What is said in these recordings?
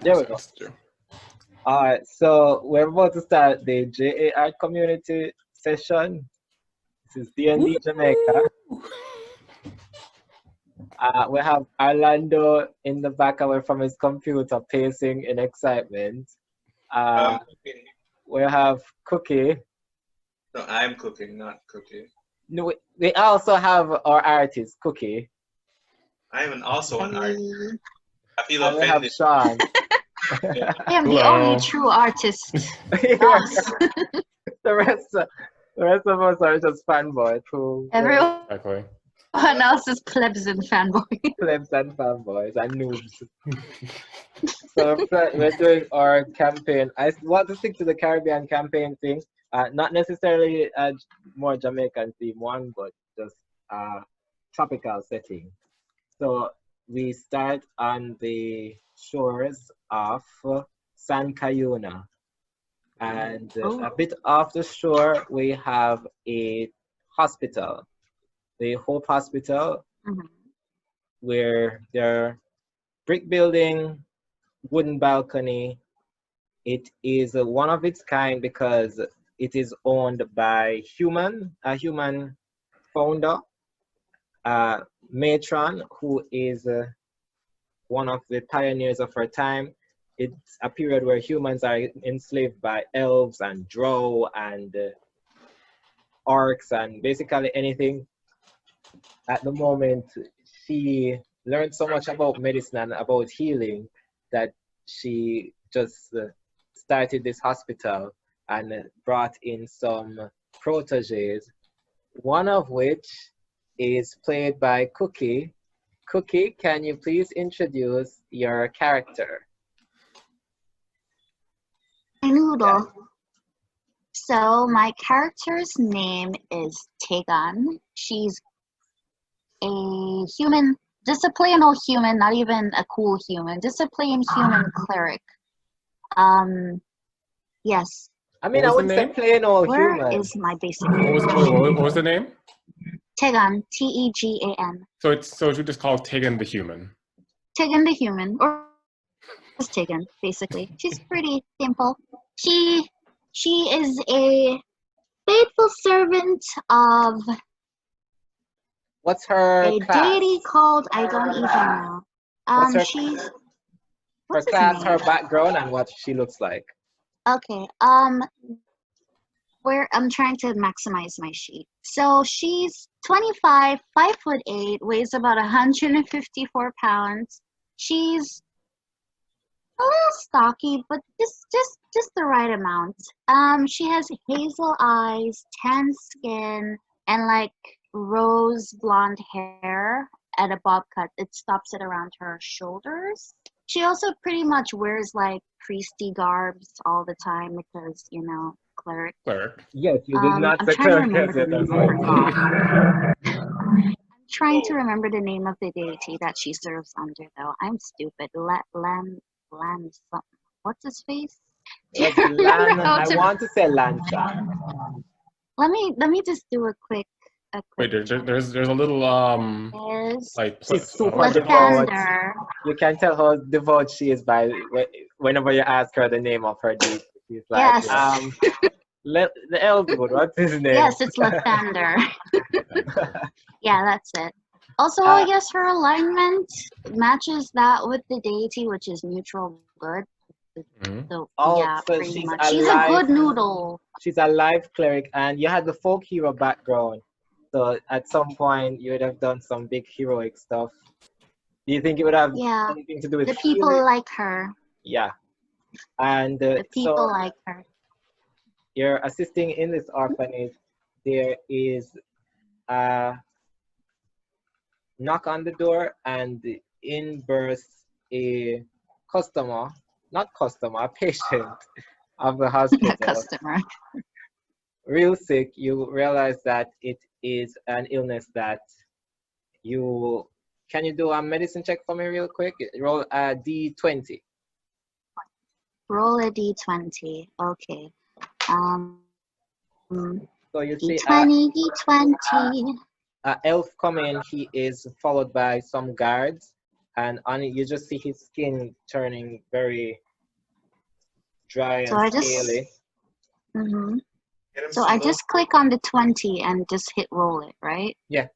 There we go. All right, so we're about to start the JAR community session. This is DnD Jamaica. We have Arlando in the back away from his computer, pacing in excitement. We have Cookie. No, I'm cooking, not Cookie. No, we also have our artist, Cookie. I'm also an artist. I feel And we have offended. Shaun. I am the only true artist. The rest of us are just fanboys who Everyone Exactly. else is plebs and fanboy. plebs and fanboys and noobs. So we're doing our campaign. I want to stick to the Caribbean campaign thing. Not necessarily a more Jamaican theme one, but just tropical setting. So we start on the shores of San Cayuna. And a bit off the shore, we have a hospital, the Hope Hospital, where there are brick building, wooden balcony. It is one of its kind because it is owned by a human founder, matron, who is one of the pioneers of her time. It's a period where humans are enslaved by elves and drow and orcs and basically anything. At the moment, she learned so much about medicine and about healing that she just started this hospital and brought in some proteges, one of which is played by Cookie. Cookie, can you please introduce your character? Noodle. So my character's name is Tegan. She's a human, just a plain old human, not even a cool human, just a plain human cleric. Yes. I mean, I wouldn't say plain old human. Where is my basic name? What was the name? Tegan, Tegan. So it's just called Tegan the human. Tegan the human, or just Tegan, basically. She's pretty simple. She is a faithful servant of what's her class? Deity called, I don't even know. Her class, her background, and what she looks like. Okay. Where I'm trying to maximize my sheet. So she's 25, 5'8", weighs about 154 pounds. She's a little stocky, but just the right amount. She has hazel eyes, tan skin, and like rose blonde hair at a bob cut. It stops it around her shoulders. She also pretty much wears like priesty garbs all the time because, you know, cleric. Yes, you did not say cleric. I'm trying to remember the name of the deity that she serves under, though. I'm stupid. Lam something. What's his face? I want to say Lancha. Let me just do a quick. Wait, there's a little like she's super devout. You can tell how devout she is by whenever you ask her the name of her deity. She's like, yes. The Elwood, what's his name? Yes, it's Lathander. Yeah, that's it. Also, I guess her alignment matches that with the deity, which is neutral good. So, yeah, so pretty much. She's a good noodle. She's a live cleric, and you had the folk hero background. So at some point, you would have done some big heroic stuff. Do you think it would have anything to do with the people healing? like her? Yeah. And the people like her. You're assisting in this orphanage. There is a knock on the door, and in bursts a patient of the hospital. Customer. Real sick. You realize that it is an illness that can you do a medicine check for me real quick? Roll a D20. Roll a D20. Okay. So you see D20. Elf come in. He is followed by some guards, and on it you just see his skin turning very dry So and I just. scaly. Mm-hmm. Get him So I single. just click on the 20 and just hit roll it, right? Yeah.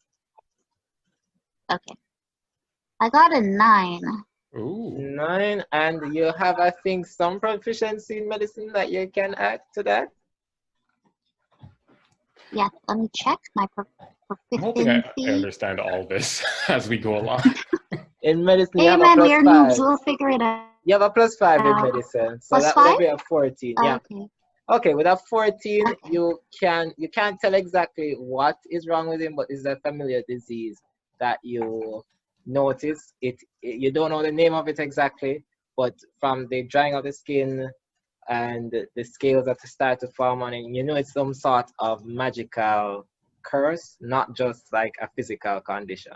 Okay. I got a 9. Ooh. 9, and you have, I think, some proficiency in medicine that you can add to that. Yeah, let me check my I'm hoping I proficiency. understand all this as we go along. In medicine, you Hey have a man, plus we're 5. noobs. We'll figure it out. You have a plus 5 in medicine, so Plus that will 5? be a 14. Yeah. Okay. Okay, with a 14, Okay. you can't tell exactly what is wrong with him, but it's a familiar disease that you notice. You don't know the name of it exactly, but from the drying of the skin and the scales that start to form on it, you know it's some sort of magical curse, not just like a physical condition.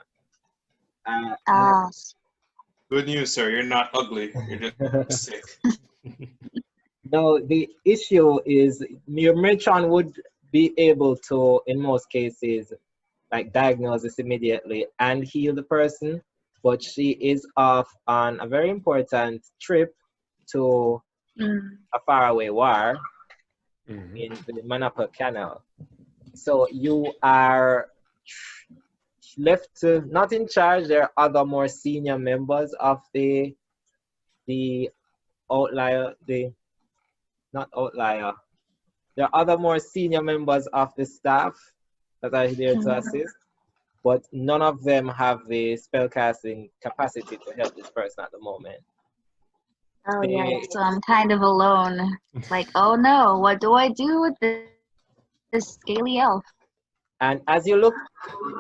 Good news, sir. You're not ugly. You're just sick. No, the issue is your matron would be able to, in most cases, like diagnose this immediately and heal the person, but she is off on a very important trip to a faraway war in the Manapa Canal. So you are left not in charge. There are other more senior members of the outlier, not outlier. There are other more senior members of the staff that are there to assist, but none of them have the spellcasting capacity to help this person at the moment. Oh yeah, so I'm kind of alone. Like, oh no, what do I do with this scaly elf? And as you look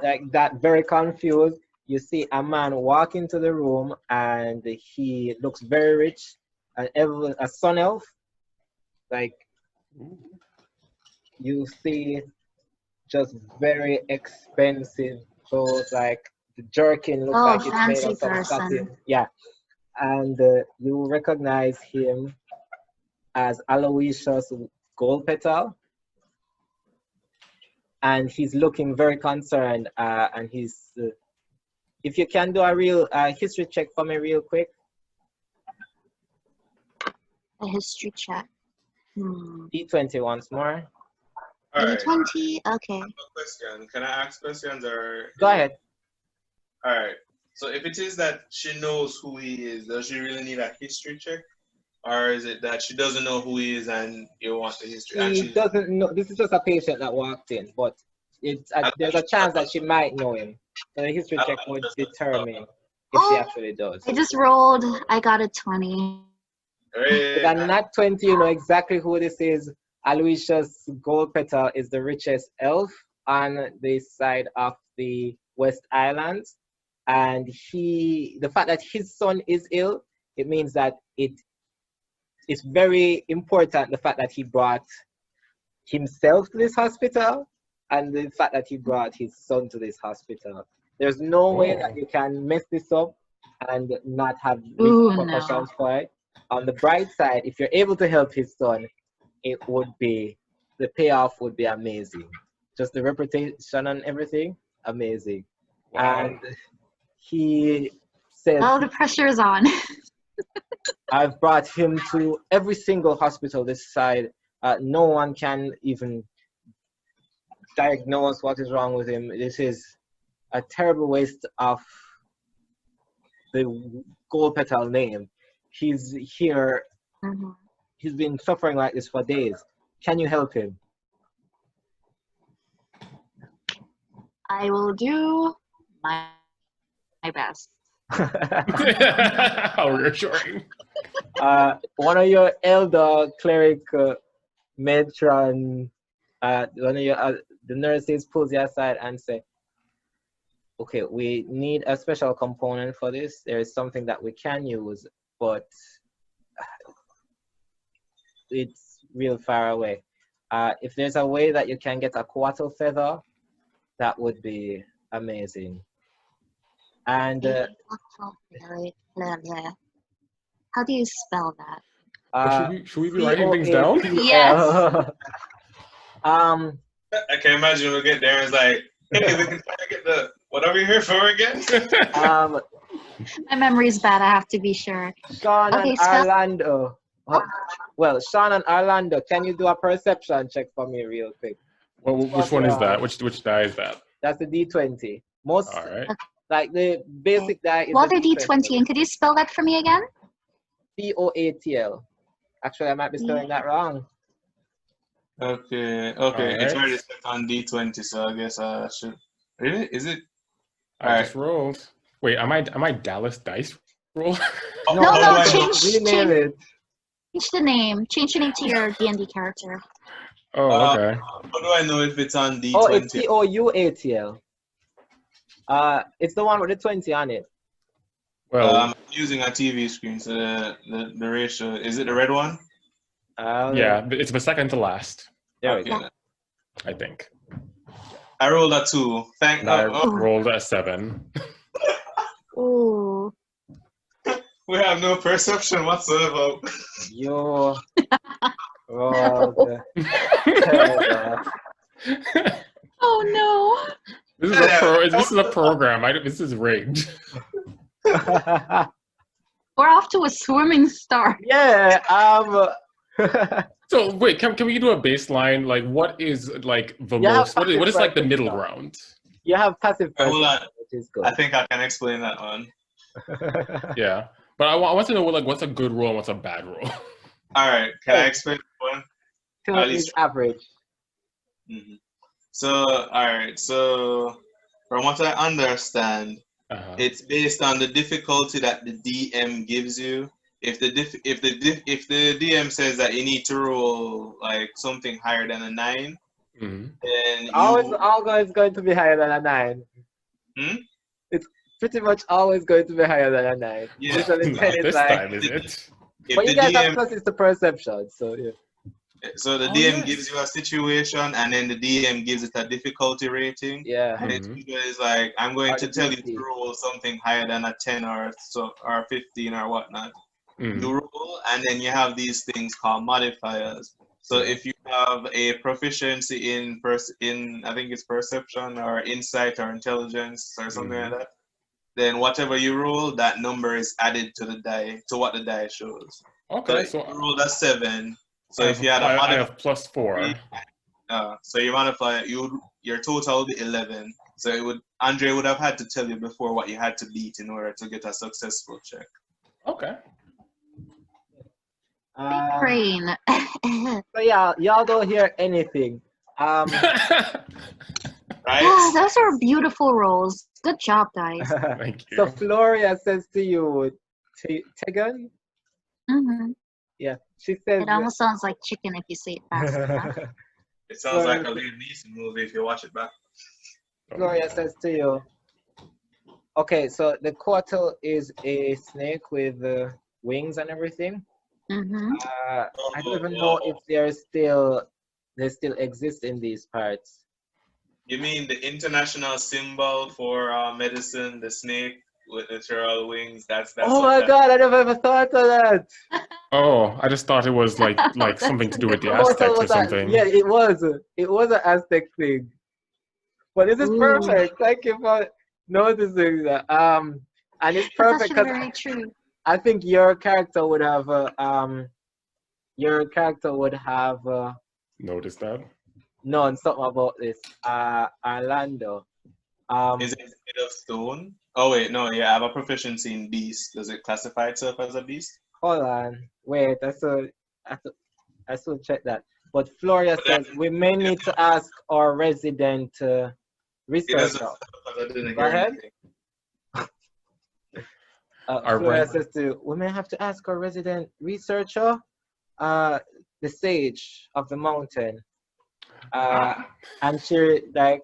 like that, very confused, you see a man walk into the room, and he looks very rich, and a sun elf. Like, you see just very expensive clothes, like the jerkin looks like it's made of some satin. Yeah. And you recognize him as Aloysius Goldpetal. And he's looking very concerned, and he's, if you can do a real history check for me real quick. A history check. D20 once more. All right. D20, okay. I have a question. Can I ask questions or? Go ahead. All right. So if it is that she knows who he is, does she really need a history check? Or is it that she doesn't know who he is and you want the history? She doesn't know. This is just a patient that walked in, but there's a chance that she might know him. So the history check would determine if she actually does. I just rolled. I got a 20. With a nat 20, you know exactly who this is. Aloysius Goldpetal is the richest elf on the side of the West Islands. And the fact that his son is ill, it means that it's very important, the fact that he brought himself to this hospital and the fact that he brought his son to this hospital. There's no way that you can mess this up and not have repercussions for it. On the bright side, if you're able to help his son, the payoff would be amazing. Just the reputation and everything, amazing. Wow. And he said, oh, the pressure is on. I've brought him to every single hospital this side. No one can even diagnose what is wrong with him. This is a terrible waste of the Goldpetal name. He's here. He's been suffering like this for days. Can you help him? I will do my best. How reassuring. One of your elder cleric matron, one of your the nurses pulls you aside and say, okay, we need a special component for this. There is something that we can use, but it's real far away. If there's a way that you can get a Couatl feather, that would be amazing. And how do you spell that? Should we be writing things down? Yes. I can imagine we'll get there and it's like, hey, we can try to get the whatever you're here for again. My memory's bad. I have to be sure. Shaun Okay, and spell. Arlando. Well, Shaun and Arlando, can you do a perception check for me real quick? Well, which one is that? Which die is that? That's the D20. Most, All right. like the basic die is What the are D20? And could you spell that for me again? Coatl. Actually, I might be spelling that wrong. Okay. It's Alright. already set on D20, so I guess I should. Really? Is it? I just rolled. Wait, am I Dallas Dice roll? No, Rename it. change the name. Change the name to your D&D character. Oh, okay. How do I know if it's on D20? Oh, it's Couatl. It's the one with the 20 on it. Well, I'm using a TV screen, so the ratio, is it the red one? yeah, it's the second to last. There we go. then. I think. I rolled a 2. And I rolled a 7. Ooh. We have no perception whatsoever. Yo. Oh, okay. Oh no. This is a program. This is rigged. We're off to a swimming start. Yeah. So wait, can we do a baseline? Like, what is like the most? What is like the middle ground? You have passive Hold on. perception, which is good. I think I can explain that one. Yeah, but I want to know like what's a good roll and what's a bad roll. All right, can I explain one? Two At is least- average. Mm-hmm. So, all right. So, from what I understand, it's based on the difficulty that the DM gives you. If the DM says that you need to roll like something higher than a 9, then Always going to be higher than a 9. It's pretty much always going to be higher than a 9. Yeah. Usually Not 10 is this like, time, is it? but you guys have plus it's the perception, so yeah. So the DM gives you a situation, and then the DM gives it a difficulty rating. Yeah. And it's usually like, I'm going to tell you to roll something higher than a 10 or 15 or whatnot. You roll, and then you have these things called modifiers. So if you have a proficiency in I think it's perception or insight or intelligence or something like that, then whatever you roll, that number is added to the die, to what the die shows. Okay, so you rolled a 7. So if you had a I have +4. So you modify your total would be 11. So Andre would have had to tell you before what you had to beat in order to get a successful check. Okay. Brain. So yeah, y'all don't hear anything. Right? Oh, those are beautiful rolls. Good job, guys. Thank you. So Floria says to you, Tegan? Yeah, she says. It almost sounds like chicken if you say it fast enough. It sounds like a Liam Neeson movie if you watch it back. Gloria says to you, okay, so the Couatl is a snake with wings and everything. I don't even know if they still exist in these parts. You mean the international symbol for medicine, the snake with literal wings? That's oh my God, I never ever thought of that. Oh, I just thought it was like something to do with the Aztecs or something. Yeah, it was an Aztec thing. But this is perfect. Thank you for noticing that. And it's perfect That's very true. I think your character would have Noticed that. known something about this. Arlando. Is it made of stone? Oh wait, no, yeah, I have a proficiency in beast. Does it classify itself as a beast? Hold on. Wait, I still check that. But Floria says we may need to ask our resident researcher. Go ahead. Floria says we may have to ask our resident researcher, the sage of the mountain. And she like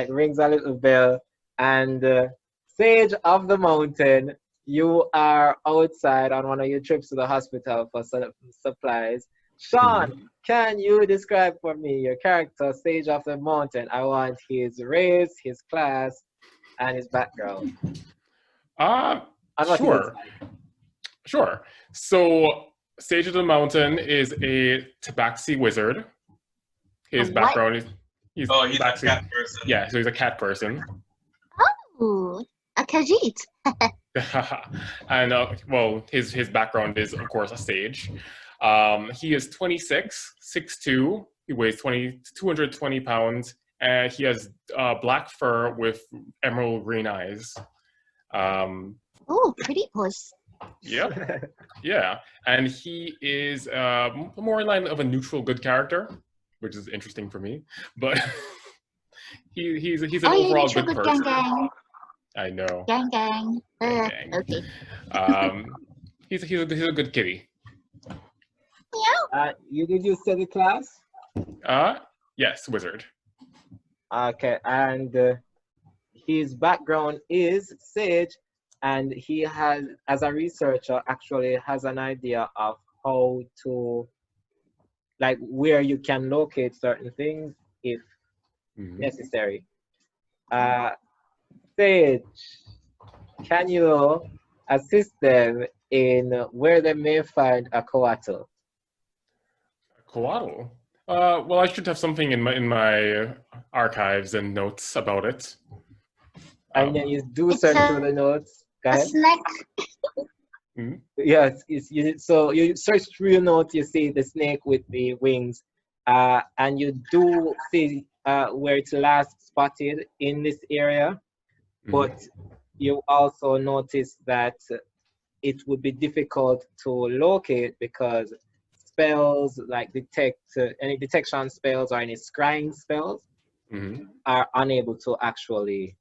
rings a little bell, and sage of the mountain, you are outside on one of your trips to the hospital for supplies. Shaun, can you describe for me your character, Sage of the Mountain? I want his race, his class, and his background. Sure. So, Sage of the Mountain is a tabaxi wizard. His background is he's a cat person. Yeah, so he's a cat person. Oh, a Khajiit. And well, his background is of course a sage. He is 26, 6'2". He weighs 220 pounds, and he has black fur with emerald green eyes. Oh, pretty puss. Yep. Yeah, and he is more in line of a neutral good character, which is interesting for me. But he's an overall good person. Gang. I know. Gang gang. Gang. Okay. He's a good kitty. Yeah. Did you study class? Yes, wizard. Okay, and his background is sage, and he has, as a researcher, actually has an idea of how to, like, where you can locate certain things if necessary. Sage, can you assist them in where they may find a Couatl? Couatl? Well, I should have something in my archives and notes about it. And then you do search through the notes. Go ahead. A snake. Yes, so you search through your notes, you see the snake with the wings, and you do see where it's last spotted in this area, but you also notice that it would be difficult to locate because spells like any detection spells or any scrying spells are unable to actually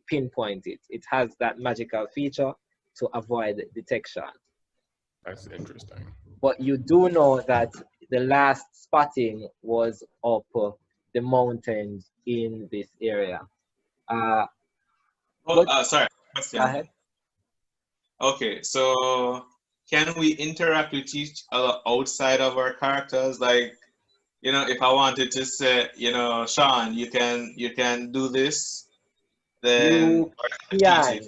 pinpoint it. It has that magical feature to avoid detection. That's interesting. But you do know that the last spotting was up the mountains in this area. Sorry. Question. Go ahead. Okay, so can we interact with each other outside of our characters? Like, if I wanted to say, Shaun, you can do this, then Yeah.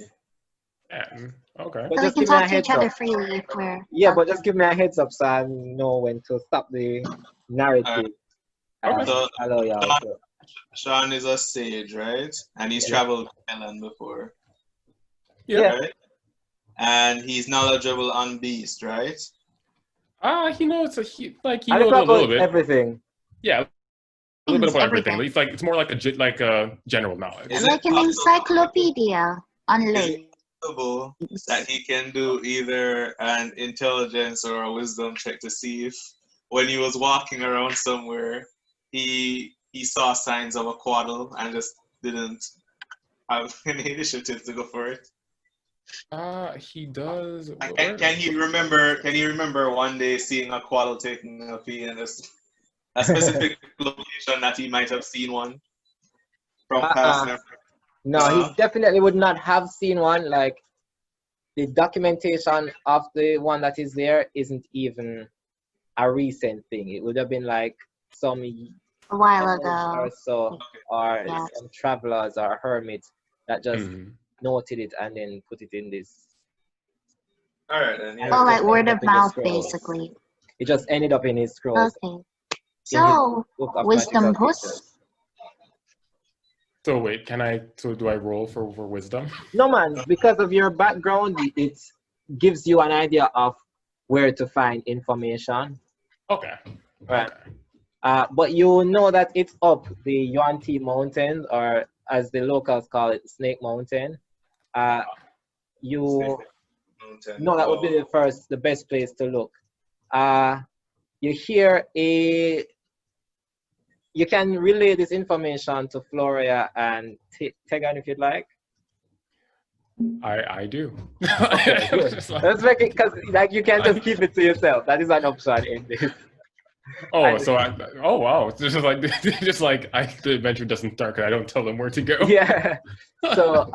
Okay. But So we just can give me a talk to heads each other up. freely if we're. Yeah, but just give me a heads up so I know when to stop the narrative. So Allow y'all to. Shaun is a sage, right? And he's traveled the island before. Yeah. Right? And he's knowledgeable on beast, right? He knows he knows a little bit. Everything. Yeah, a little bit about everything. Everything. It's more like a general knowledge. Like an encyclopedia on legs. That he can do either an intelligence or a wisdom check to see if when he was walking around somewhere he saw signs of a Couatl and just didn't have any initiative to go for it. He does. Can he remember one day seeing a Couatl taking a pee in a specific location that he might have seen one from past memory? No, he definitely would not have seen one. Like, the documentation of the one that is there isn't even a recent thing. It would have been like a while ago or so, or some travelers or hermits that just noted it and then put it in this. All right, then. Oh, like word of mouth, basically. It just ended up in his scrolls. Okay. So, wisdom puss. So wait, do I roll for wisdom? No, man, because of your background, it gives you an idea of where to find information. Okay. Right. But you know that it's up the Yuan-Ti Mountains, or as the locals call it, Snake Mountain. You know that would be the best place to look. You hear you can relay this information to Floria and Tegan if you'd like. I do. Okay, let's make it, because like you can't just keep it to yourself. That is an option in this. Oh, wow! It's just like the adventure doesn't start because I don't tell them where to go. Yeah. So,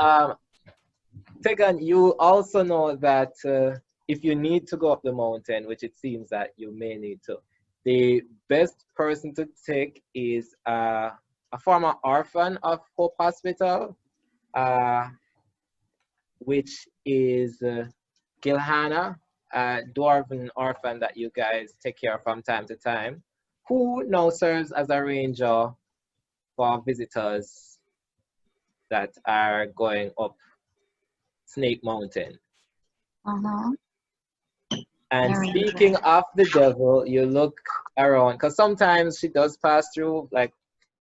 Tegan, you also know that if you need to go up the mountain, which it seems that you may need to, the best person to take is a former orphan of Hope Hospital, which is Gilhanna, a dwarven orphan that you guys take care of from time to time, who now serves as a ranger for visitors that are going up Snake Mountain. Uh-huh. And Very speaking of the devil, you look around because sometimes she does pass through, like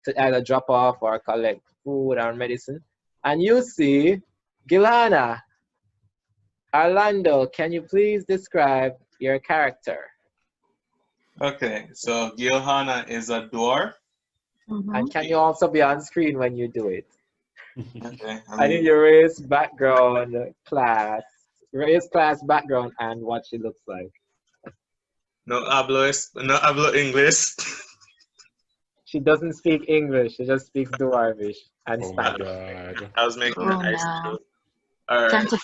to either drop off or collect food or medicine. And you see Gilhanna. Arlando, can you please describe your character? Okay, so Gilhanna is a dwarf. And can you also be on screen when you do it? Okay, I need your race, background, class, background, and what she looks like. No hablo English. She doesn't speak English. She just speaks Dwarvish and Oh my Spanish. god. I was making an ice joke. All Time right. to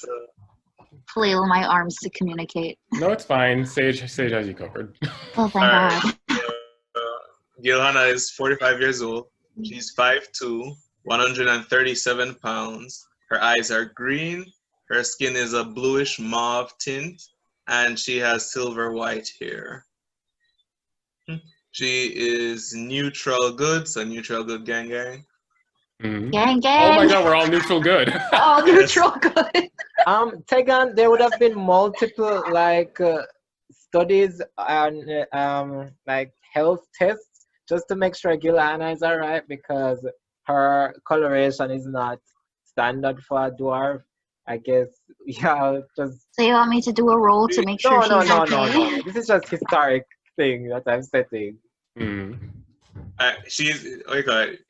flail my arms to communicate. No, it's fine. Sage has you covered. Oh, thank God. Gilhanna is 45 years old. She's 5'2", 137 pounds. Her eyes are green. Her skin is a bluish mauve tint, and she has silver white hair. She is neutral good, so neutral good gang gang. Mm-hmm. Gang, gang. Oh my god, we're all neutral good. All neutral good. Tegan, there would have been multiple studies on like health tests just to make sure Gilhanna is alright because her coloration is not standard for a dwarf. I guess just. So you want me to do a roll to make sure she's okay? No. This is just historic thing that I'm setting.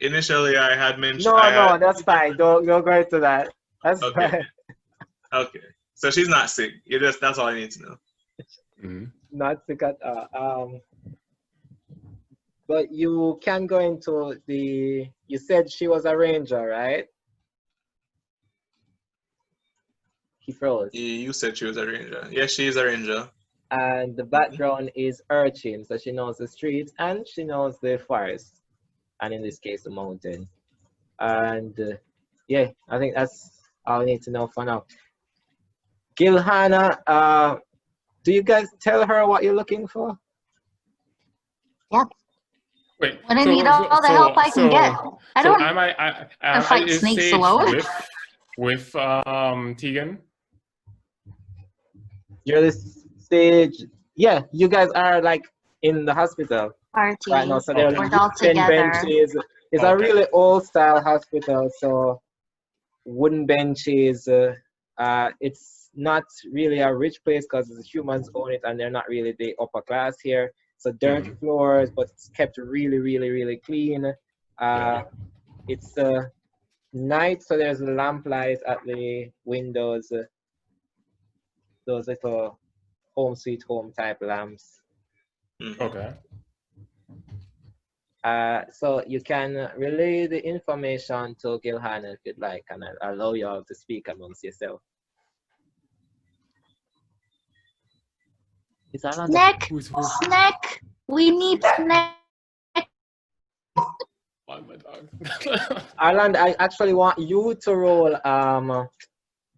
Initially, I had mentioned. No, that's fine. Don't go into that. That's fine. Okay, so she's not sick. That's all I need to know. Not sick at all. But you can go into the. You said she was a ranger, right? He froze. You said she was a ranger. Yes, she is a ranger. And the background is urchin, so she knows the streets and she knows the forest, and in this case, the mountain. And yeah, I think that's all I need to know for now. Gilhanna, do you guys tell her what you're looking for? Yep. Wait. I need all the help I can get. I don't. I fight snakes alone. With Tegan. You're the Sage. Yeah, you guys are like in the hospital Party. right now. So there's We're all 10 together. benches. It's a really old style hospital, so wooden benches. It's not really a rich place because the humans own it and they're not really the upper class here. So dirty floors, but it's kept really, really, really clean. It's night, so there's lamp lights at the windows. Those little home sweet home type lamps. Okay. So you can relay the information to Gilhanna if you'd like, and I'll allow you all to speak amongst yourself. Snack! Snack! We need snack! Oh, my dog. Arlando, I actually want you to roll.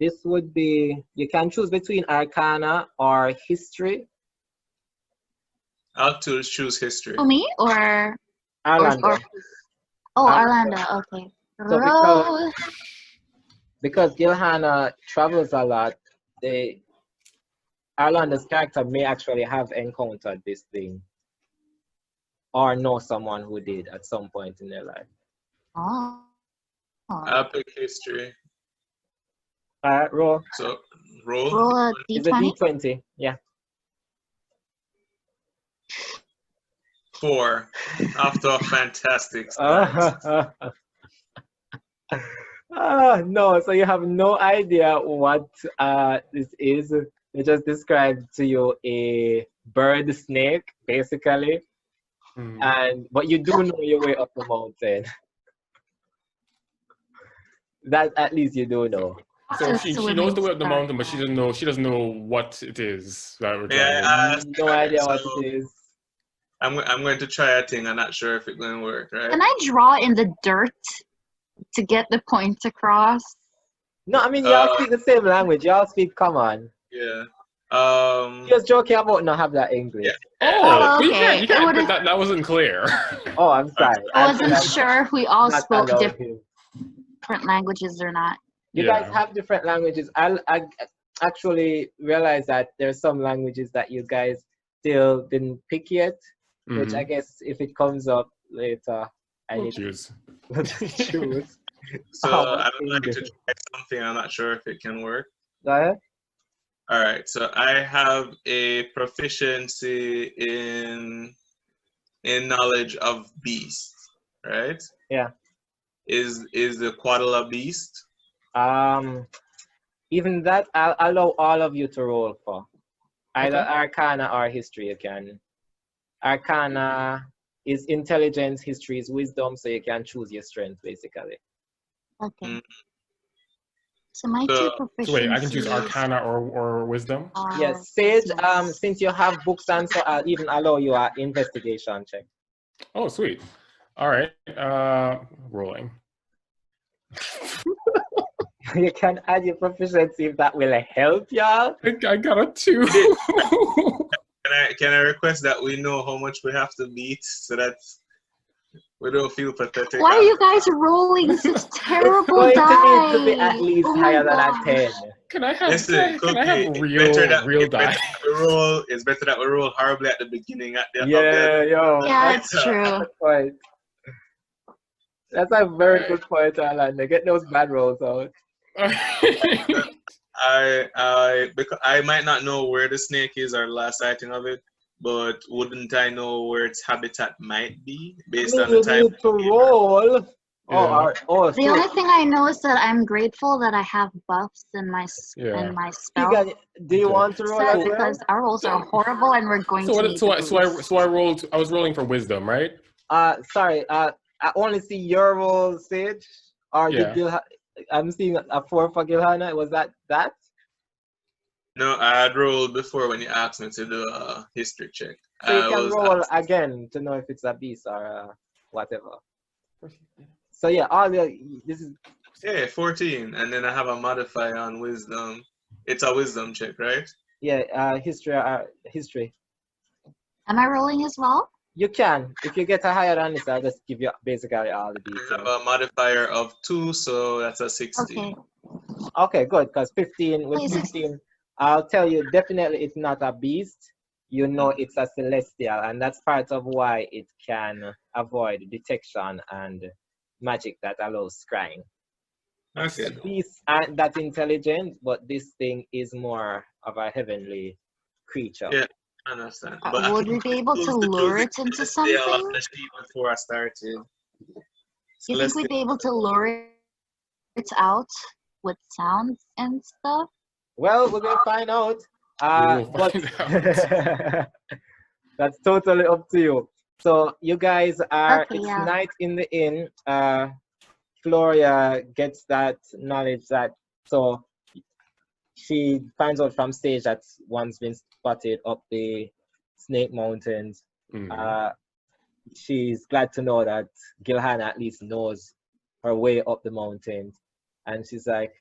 This would be, you can choose between Arcana or History. I'll choose History. For me or Arlando. Arlando. Okay. So because Gilhanna travels a lot, Arlando's character may actually have encountered this thing or know someone who did at some point in their life. Oh. I'll pick History. Roll. So roll. Roll a It's a d20. D20, yeah. 4. After a fantastic start. No, so you have no idea what this is. They just described to you a bird snake, basically. But you do know your way up the mountain. That at least you do know. So she knows the way up the mountain, but she doesn't know what it is that we're trying no idea what it is. I'm going to try a thing. I'm not sure if it's going to work, right? Can I draw in the dirt to get the point across? No, I mean y'all speak the same language. Y'all speak common. Yeah. Just joking about not have that English. Yeah. Okay. You can't that wasn't clear. Oh, I'm sorry. I wasn't sure if we all spoke allowed different languages or not. You guys have different languages. actually realized that there's some languages that you guys still didn't pick yet, which I guess if it comes up later, I We'll need choose. to choose. So I would like to English. try something. I'm not sure if it can work. Go ahead. All right. So I have a proficiency in knowledge of beasts. Right? Yeah. Is the Couatl a beast? Even that, I'll allow all of you to roll for. Either Okay. Arcana or History, you can. Arcana is intelligence, History is wisdom, so you can choose your strength, basically. Okay. Mm. So my So- two proficiencies. So wait, I can choose Arcana or Wisdom? are Yes, Sage, business. since you have books and so, I'll even allow you an investigation check. Oh, sweet. All right. Rolling. You can add your proficiency if that will help y'all. I got a 2. Can I request that we know how much we have to beat so that we don't feel pathetic? Why are you guys rolling such It's terrible going dice? to need to be at least Oh my higher than a gosh. 10. Can I have Listen, can I have Cookie, real die? It's better that we roll horribly at the beginning of the Yo. Yeah, That's it's true. a good point. That's a very good point, Arlando. Get those bad rolls out. because I might not know where the snake is or last sighting of it, but wouldn't I know where its habitat might be based on the You time? need to roll. Yeah. Oh, The only thing I know is that I'm grateful that I have buffs in my Yeah. in my spell Tegan, do you Okay. want to roll set as well? because our rolls are horrible and we're going to need So to I rolled. I was rolling for Wisdom, right? Sorry, I only see your roll, Sage. Or Yeah. did I'm seeing a 4 for Gilhanna. Was that? No, I had rolled before when you asked me to do a history check. So you I can was roll asked- again to know if it's a beast or whatever. So yeah, this is 14, and then I have a modifier on wisdom. It's a wisdom check, right? history. Am I rolling as well? You can. If you get a higher than this, I'll just give you basically all the I have details. a modifier of 2, so that's a 16. Okay. Okay, good. Because 15 with Wait, 15, I'll tell you definitely it's not a beast. You know it's a celestial, and that's part of why it can avoid detection and magic that allows scrying. Okay. Beasts aren't that intelligent, but this thing is more of a heavenly creature. Yeah, I understand. But Would we be able to lure it into something? The sheet before I started. Do you think we'd be able to lure it out with sounds and stuff? Well, we're gonna find out. We will But find out. that's totally up to you. So you guys are. Okay, It's yeah. night in the inn. Floria gets that knowledge that so she finds out from Sage that one's been spotted up the Snake Mountains. She's glad to know that Gilhanna at least knows her way up the mountains, and she's like,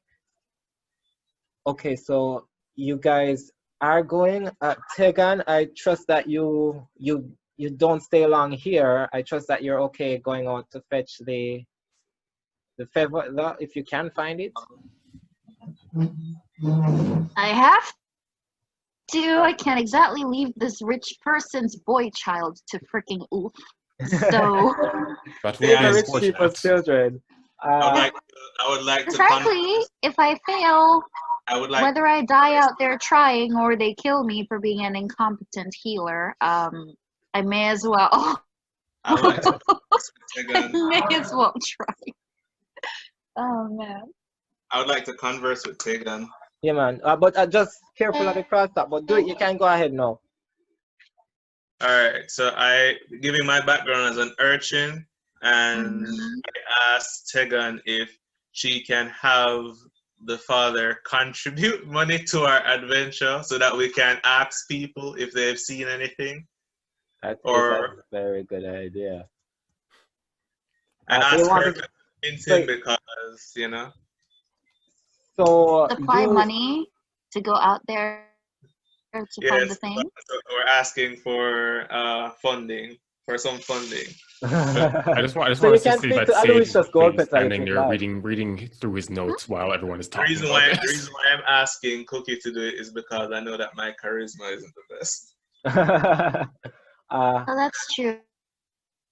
okay, so you guys are going. Tegan, I trust that you don't stay long here. I trust that you're okay going out to fetch the feather if you can find it. I have to. I can't exactly leave this rich person's boy child to freaking oof. So, That These are would rich be people's unfortunate. children. I would like to. frankly, if I fail, I would like. whether I die out there trying or they kill me for being an incompetent healer, I may as well. I would like to. May as well try. Oh man. I would like to converse with Tegan. Yeah, man. But just careful of the crosstalk. But do it. You can go ahead now. All right. So giving my background as an urchin, and I asked Tegan if she can have the father contribute money to our adventure so that we can ask people if they've seen anything. That's a very good idea. I asked her to convince him because, you know. So supply money to go out there to find the thing. So we're asking for funding for some funding. I just want So to you can see speak that to Sage Aloysius Goldpetal if standing you'd there like. reading through his notes while everyone is The talking reason about why this. I'm asking Cookie to do it is because I know that my charisma isn't the best. Oh, that's true.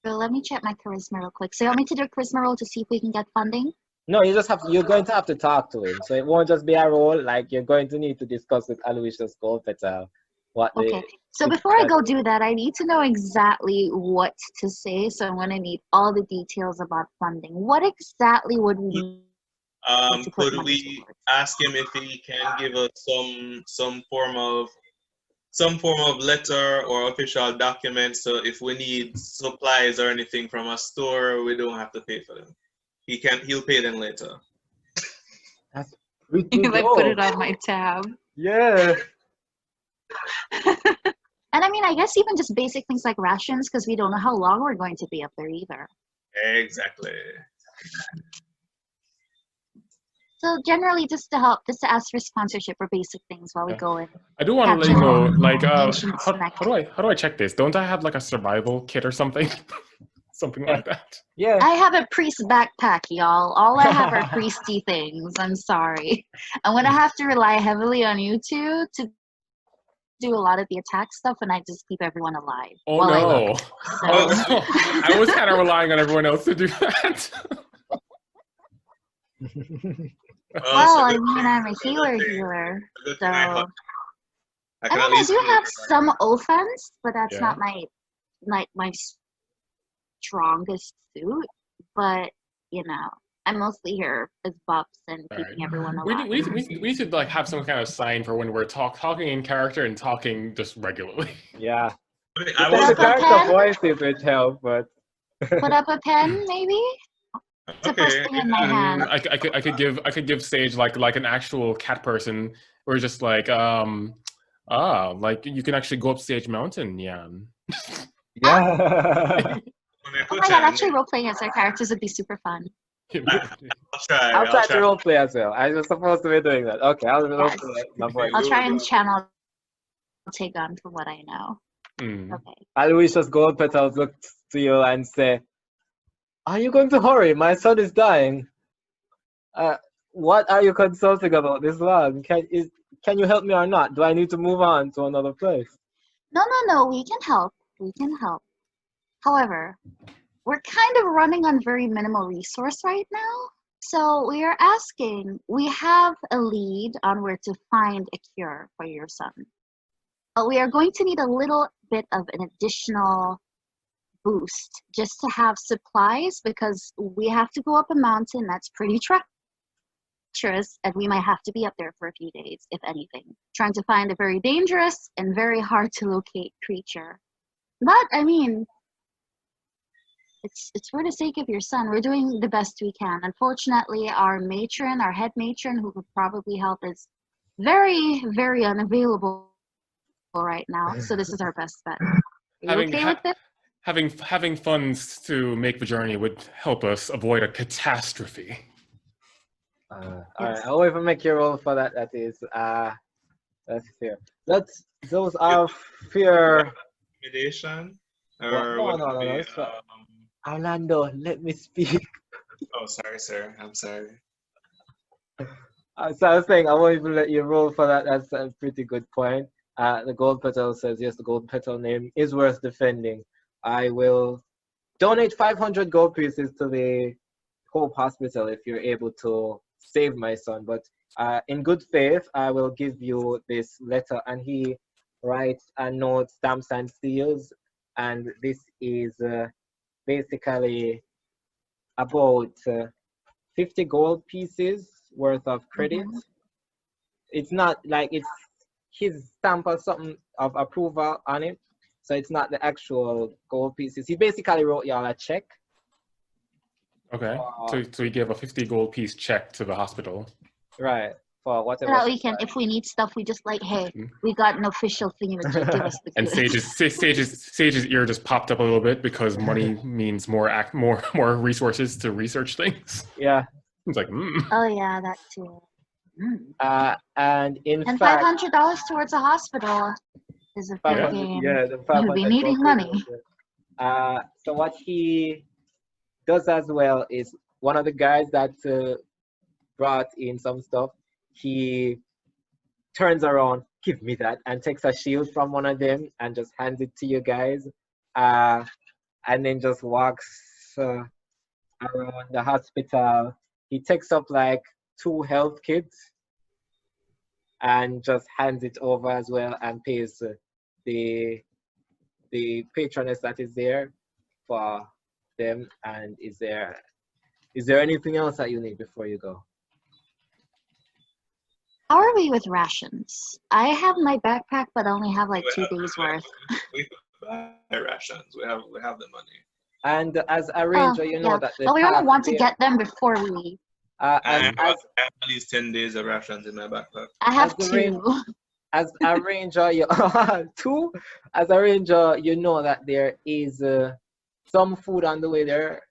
Let me check my charisma real quick. So you want me to do a charisma roll to see if we can get funding? No, you're going to have to talk to him. So it won't just be a roll. Like, you're going to need to discuss with Aloysius Goldpetal what Okay. So before I go do that, I need to know exactly what to say. So I'm going to need all the details about funding. What exactly would we need to put Could money we towards? ask him if he can give us some form of letter or official document, so if we need supplies or anything from a store, we don't have to pay for them. He'll pay them later. That's pretty I put it dope. on my tab. Yeah. And I mean, I guess even just basic things like rations, because we don't know how long we're going to be up there either. Exactly. So generally, just to ask for sponsorship for basic things while we go in. I do want to let you know, like, Ancient how do I check this? Don't I have like a survival kit or something? Something like that. Yeah. I have a priest backpack, y'all. All I have are priesty things. I'm sorry. I'm gonna have to rely heavily on you two to do a lot of the attack stuff, and I just keep everyone alive. Oh while I no. look. So, Oh no. I was kind of relying on everyone else to do that. well, I mean, I'm a healer. So, I do have some offense, but that's not my strongest suit. But you know, I'm mostly here as buffs and keeping everyone alive. We need to like have some kind of sign for when we're talking in character and talking just regularly. Yeah. I want the character voices which help, but put up a pen, maybe. It's the first thing in my hand. I could give Sage like an actual cat person, or just like like you can actually go up Sage Mountain, yeah. Yeah. Oh my god, actually role-playing as our characters would be super fun. I'll try to roleplay as well. I was supposed to be doing that. Okay, I'll roleplay my voice. I'll try and channel Tegan from what I know. Okay. Aloysius Goldpetal looks to you and say, "Are you going to hurry? My son is dying. What are you consulting about this log? Can you help me or not? Do I need to move on to another place?" No, we can help. We can help. However, we're kind of running on very minimal resource right now. So we are asking, we have a lead on where to find a cure for your son. But we are going to need a little bit of an additional boost just to have supplies, because we have to go up a mountain that's pretty treacherous, and we might have to be up there for a few days, if anything, trying to find a very dangerous and very hard to locate creature. But I mean, it's for the sake of your son. We're doing the best we can. Unfortunately, our head matron, who could probably help, is very, very unavailable right now. So this is our best bet. Are you okay with it? Having funds to make the journey would help us avoid a catastrophe. All right, I'll even make your roll for that. That is, that's fair. Those are fear. Intimidation? No. Arlando, let me speak. Oh, sorry, sir. I'm sorry. So I was saying, I won't even let you roll for that. That's a pretty good point. The gold petal says, yes, the gold petal name is worth defending. I will donate 500 gold pieces to the Hope Hospital if you're able to save my son. But in good faith, I will give you this letter. And he writes a note, stamps and seals. And this is basically about 50 gold pieces worth of credit. It's not like it's his stamp or something of approval on it. So it's not the actual gold pieces. He basically wrote y'all a check. Okay. So he gave a 50 gold piece check to the hospital. Right. For whatever. So that we can, if we need stuff, we just like, hey, we got an official thing. Give us the and Sage's ear just popped up a little bit because money means more resources to research things. Yeah. It's like, Oh yeah, that too. And in fact, $500 towards a hospital is a fair game. Yeah, the You'll be needing money. So what he does as well is one of the guys that brought in some stuff, he turns around, give me that, and takes a shield from one of them and just hands it to you guys. And then just walks around the hospital. He takes up like 2 health kits and just hands it over as well and pays the patroness that is there for them. And is there anything else that you need before you go? How are we with rations? I have my backpack, but I only have like 2 days worth. We buy rations. We have the money. And as a ranger, you know that. But we don't want to get them before we leave. I have at least 10 days of rations in my backpack. I have 2. As a ranger, you 2. As a ranger, you know that there is some food on the way there.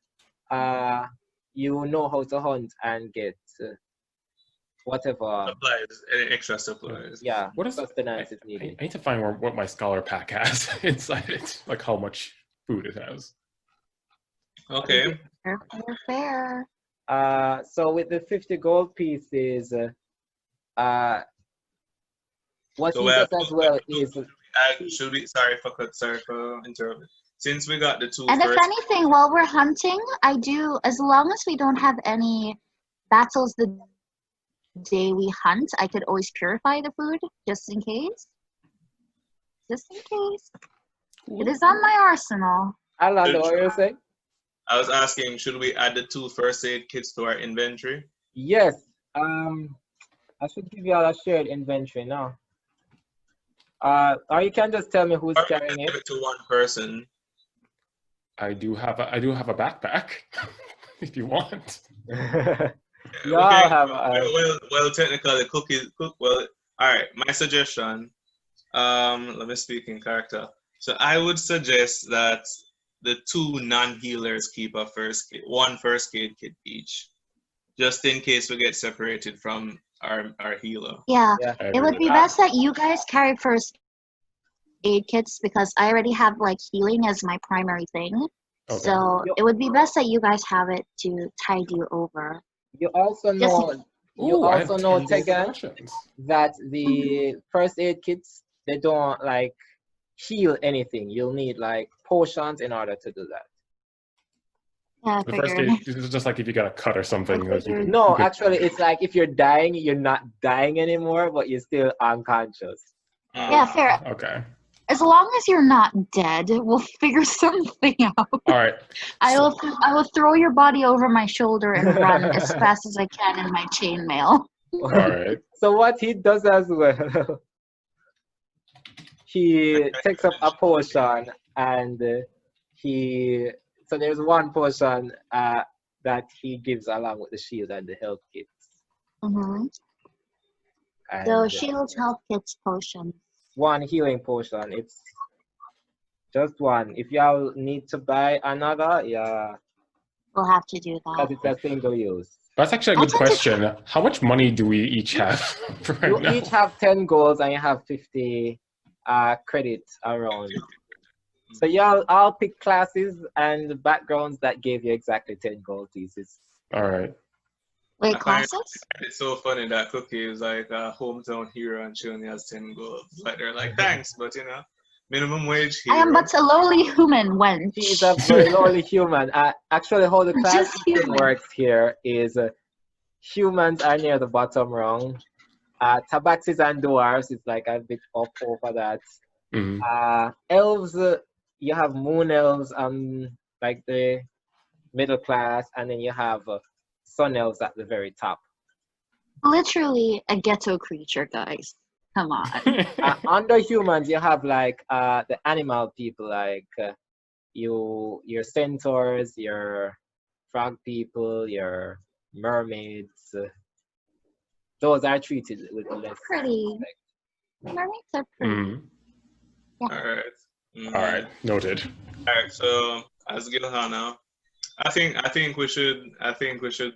You know how to hunt and get whatever supplies, any extra supplies. Yeah, what is sustenance is needed. I need to find what my scholar pack has inside it, like how much food it has. Okay. Fair. So with the 50 gold pieces, what he does as well is. Sorry for interrupting. Since we got the 2 and first, if anything, while we're hunting, I do, as long as we don't have any battles the day we hunt, I could always purify the food just in case. Just in case. It is on my arsenal. Arlando, what are you saying? I was asking, should we add the 2 first aid kits to our inventory? Yes. I should give you all a shared inventory now. Or you can just tell me who's carrying it. Give it to one person. I do have a backpack, if you want. You all have well, technically, well, all right. My suggestion. Let me speak in character. So I would suggest that the 2 non-healers keep one first aid kit each, just in case we get separated from our healer. Yeah. It would be best that you guys carry first aid kits because I already have like healing as my primary thing. Okay. So it would be best that you guys have it to tide you over. You also know, Tegan, that the first aid kits, they don't like heal anything. You'll need like potions in order to do that. Yeah, the first aid is just like if you got a cut or something. Actually, it's like if you're dying, you're not dying anymore, but you're still unconscious. Yeah, fair. Okay. As long as you're not dead, we'll figure something out. All right. I will throw your body over my shoulder and run as fast as I can in my chainmail. All right. So what he does as well, he takes up a potion and so there's one potion that he gives along with the shield and the health kits. Mm-hmm. So shields, health kits, potions. One healing potion. It's just one. If y'all need to buy another, we'll have to do that. Because it's a single use. That's actually a good question. How much money do we each have right now? You each have 10 golds and you have 50 credits around. So y'all all pick classes and backgrounds that gave you exactly 10 gold pieces. All right. Wait, classes? It's so funny that Cookie is like a hometown hero and she only has 10 gold. Like they're like, thanks, but minimum wage hero. I am but a lowly human wench. She's a very lowly human. Actually, how the class system works here is humans are near the bottom rung. Tabaxis and dwarves is like a bit up over that. Mm-hmm. Elves, you have moon elves like the middle class, and then you have sun elves at the very top. Literally a ghetto creature, guys. Come on. Under humans, you have like the animal people, like your centaurs, your frog people, your mermaids. Those are treated with less pretty. respect. Mermaids are pretty. Mm-hmm. Yeah. All right. Mm-hmm. All right. Noted. All right. So as Gilhanna, I think we should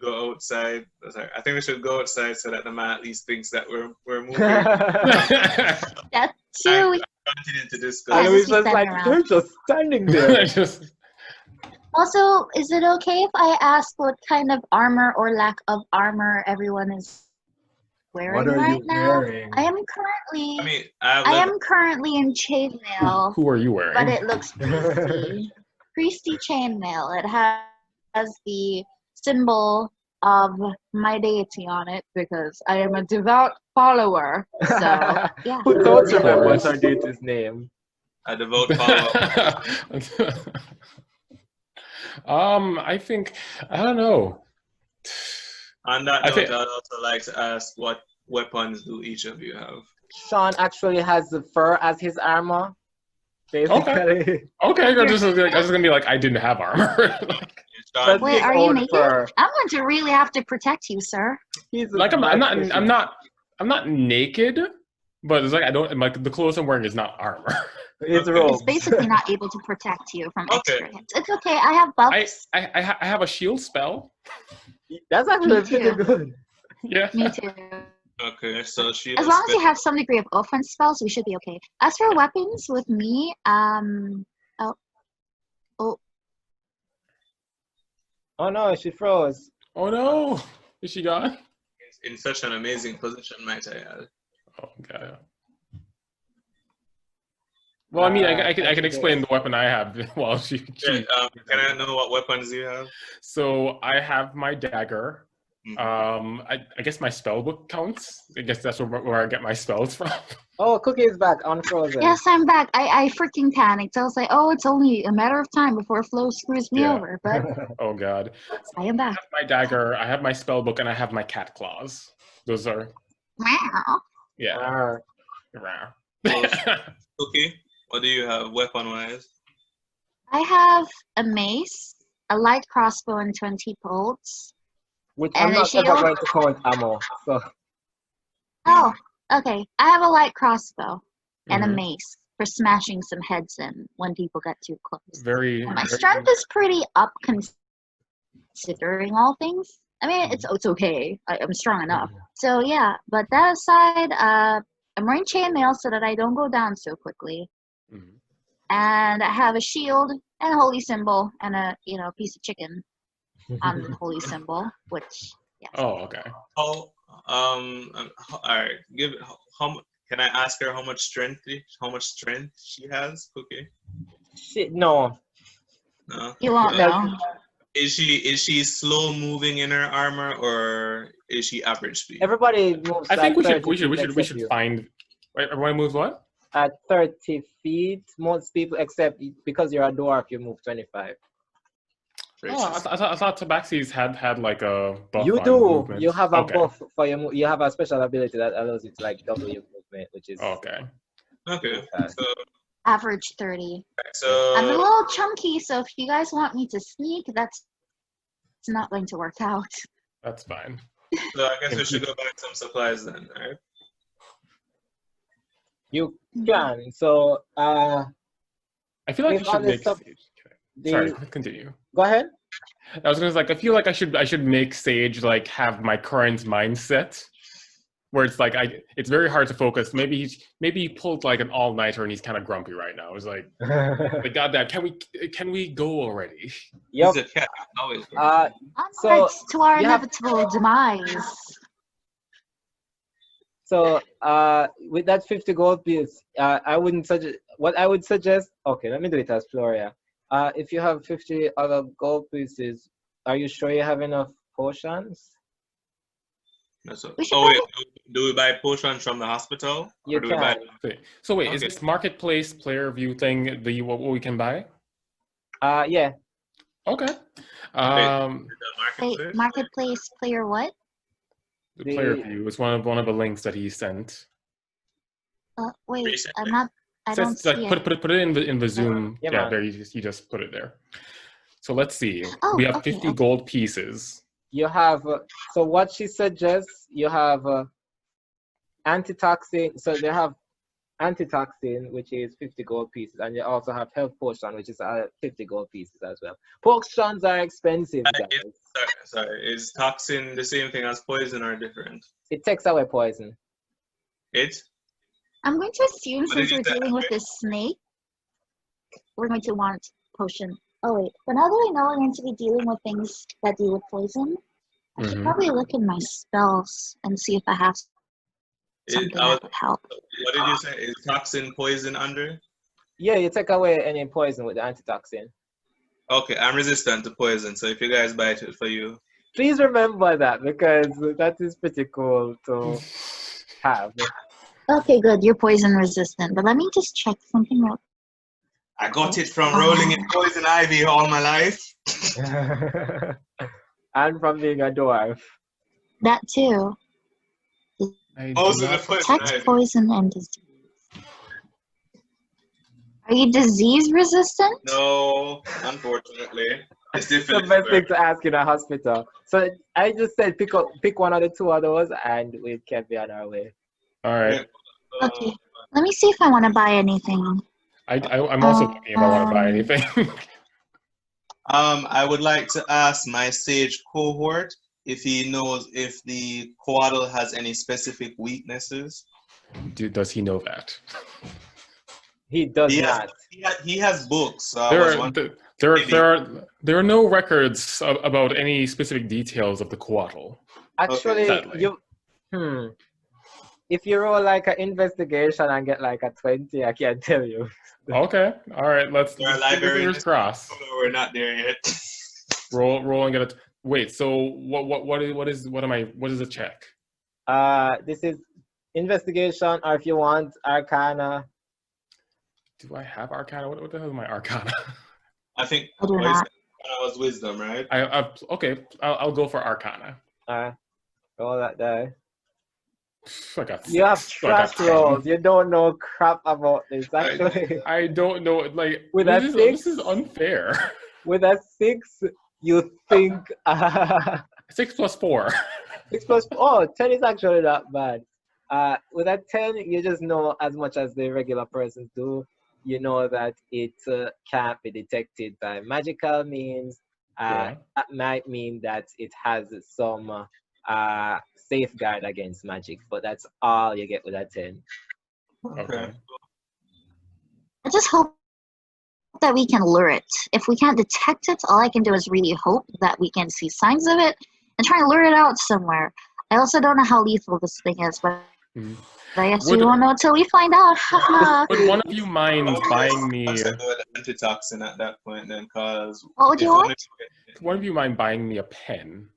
go outside. I think we should go outside so that the man at least thinks that we're moving. That's true. continue to And discuss. Yeah, we just was stand like, around. they're just standing there. Just, Also, is it okay if I ask what kind of armor or lack of armor everyone is wearing What are right you now? wearing? I am currently I mean, I have I leather. am currently in chainmail, who are you but wearing? it looks priesty. Priesty chainmail. It has the symbol of my deity on it because I am a devout follower. So yeah. Who don't Of remember course. her deity's name? A devout follower. I think I don't know. On that I note, think I'd also like to ask, what weapons do each of you have? Shaun actually has the fur as his armor. Basically. okay. I was just gonna be like, I didn't have armor. Like, Shaun, Wait, big are you old naked? fur. I'm going to really have to protect you, sir. He's a like I'm mad not fishy. I'm not naked, but it's like I don't like the clothes I'm wearing is not armor. It's Okay. robes. It's basically not able to protect you from Okay. extra hits. It's okay. I have buffs. I have a shield spell. That's actually Me pretty too. good. Yeah. Me too. Okay, so she As long as you have some degree of offense spells, we should be okay. As for weapons, with me, oh, Oh no, she froze. Oh no, is she gone? in such an amazing position, might I add. Oh god. Well, I mean, I can explain the weapon I have while she. Yeah, can I know what weapons you have? So I have my dagger. Mhm. I guess my spell book counts. I guess that's where I get my spells from. Oh, Cookie is back on Frozen. yes, I'm back. I freaking panicked. I was like, oh, it's only a matter of time before Flo screws me Yeah. over. But Oh god. I am I back. have my dagger. I have my spell book, and I have my cat claws. Those are Wow. yeah. Arr. Rare. Okay, what do you have weapon-wise? I have a mace, a light crossbow, and 20 bolts. Which And I'm a not ever shield. going to count ammo. So Oh, okay. I have a light crossbow and a Mhm. mace for smashing some heads in when people get too close. Very. My very- strength is pretty up considering all things. I mean, it's okay. I'm strong enough. So yeah, but that aside, I'm wearing chainmail so that I don't go down so quickly. Mhm. And I have a shield and a holy symbol and a piece of chicken on the holy symbol, which yes. Oh, okay. How all right, can I ask her how much strength she has, Cookie? shit, no. No. You won't know. Is she slow moving in her armor, or is she average speed? Everybody moves. I think at we 30 feet should except you. find. Wait, everyone moves what? At 30 feet. Most people, except because you're a dwarf, you move 25. Oh, I thought Tabaxis had like a buff You on do. movement. You have a Okay. buff for your. You have a special ability that allows you to like double your movement, which is Okay. Okay, Average 30. so I'm a little chunky, so if you guys want me to sneak, it's not going to work out. That's fine. so I guess we should go buy some supplies then, right? you can. So I feel like If I should on the make. sub- Sorry, the continue. go ahead. I was gonna like I feel like I should make Sage like have my current mindset, where it's like it's very hard to focus. Maybe he pulled like an all nighter and he's kind of grumpy right now. It's like goddamn, can we go already? Yep. He's a cat. Always. So, Onwards to our you have- inevitable demise. So with that 50 gold piece, I wouldn't suggest. What I would suggest. Okay, let me do it as Floria. If you have 50 other gold pieces, are you sure you have enough potions? That's what, We should oh wait, do we buy potions from the hospital? You or do we buy can. So wait, is Okay. this marketplace player view thing what we can buy? Yeah. Okay. the Wait, marketplace? marketplace player what? The player view is one of the links that he sent. Wait, Recently. I'm not. I don't Says, see like, it. put it in the Zoom. Yeah, Yeah, man. there you just put it there. So let's see. Oh, We have okay, 50 okay. gold pieces. You have. So what she suggests, you have antitoxin. So they have antitoxin, which is 50 gold pieces, and you also have health potion, which is 50 gold pieces as well. Potions are expensive, guys. Sorry, is toxin the same thing as poison or different? It takes away poison. It? I'm going to assume What did since you we're say, dealing with Andre? this snake, we're going to want potion. Oh wait, but now that I know I'm going to be dealing with things that deal with poison, I should probably look in my spells and see if I have something that would help. What did you say? Is toxin poison, Andre? Yeah, you take away any poison with the antitoxin. Okay, I'm resistant to poison, so if you guys bite it for you. Please remember that because that is pretty cool to have. Okay, good. You're poison resistant. But let me just check something else. I got it from rolling in poison ivy all my life. And from being a dwarf. That too. Most of the poison Detect ivy. poison and disease. Are you disease resistant? No, unfortunately. It's The different. best thing to ask in a hospital. So I just said pick one of the two of those and we can be on our way. All right. Okay. Let me see if I want to buy anything. I'm also looking if I want to buy anything. I would like to ask my sage cohort if he knows if the Couatl has any specific weaknesses. Does he know that? He does not. He has books. So I was wondering. There are no records about any specific details of the Couatl. Actually, sadly. If you roll like an investigation and get like a 20, I can't tell you. Okay, all right. Let's Our keep library fingers crossed. We're not there yet. Roll and get it. Wait. So what is the check? This is investigation, or if you want Arcana. Do I have Arcana? What the hell is my Arcana? I think I do not. was Wisdom, right? Okay. I'll go for Arcana. Roll that die. I got 6. You have trash So I got 10. rolls. You don't know crap about this. Actually, I don't know. Like with this is unfair. With a 6, you think 6 plus 4. 6 plus 10 is actually not bad. With a 10, you just know as much as the regular persons do. You know that it can't be detected by magical means. That might mean that it has some safeguard against magic, but that's all you get with a 10. Okay. I just hope that we can lure it. If we can't detect it, all I can do is really hope that we can see signs of it and try and lure it out somewhere. I also don't know how lethal this thing is, but I guess we won't know until we find out. Would one of you mind buying me? Antitoxin at that point, then, cause. What would you want? One of you mind buying me a pen?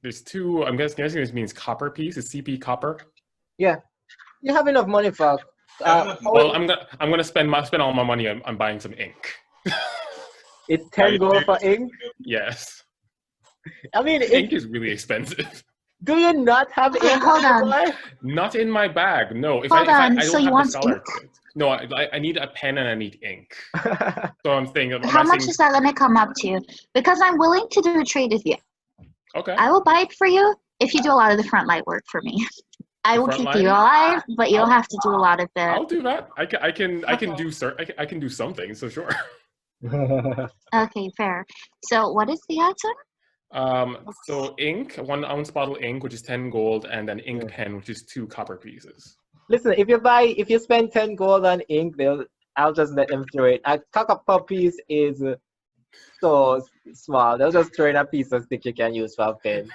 There's 2. I'm guessing this means copper piece. Is CP copper? Yeah, you have enough money for. Well, I'm gonna spend all my money on buying some ink. It's 10 gold for ink. Yes. I mean, ink is really expensive. Do you not have ink? Hold on. Not in my bag. No. If Hold on. I So don't you have want the scholar ink? kit. No, I need a pen and I need ink. So I'm thinking. How much is that going to come up to? Because I'm willing to do a trade with you. Okay. I will buy it for you if you do a lot of the front light work for me. I will keep you alive, but you'll have to do a lot of it. I'll do that. I can do something. So sure. Okay, fair. So what is the item? So ink, 1 ounce bottle ink, which is 10 gold, and an ink pen, which is 2 copper pieces. Listen, if you spend 10 gold on ink, I'll just let them throw it. A copper piece is so small. They'll just throw in a piece of stick you can use for a pen.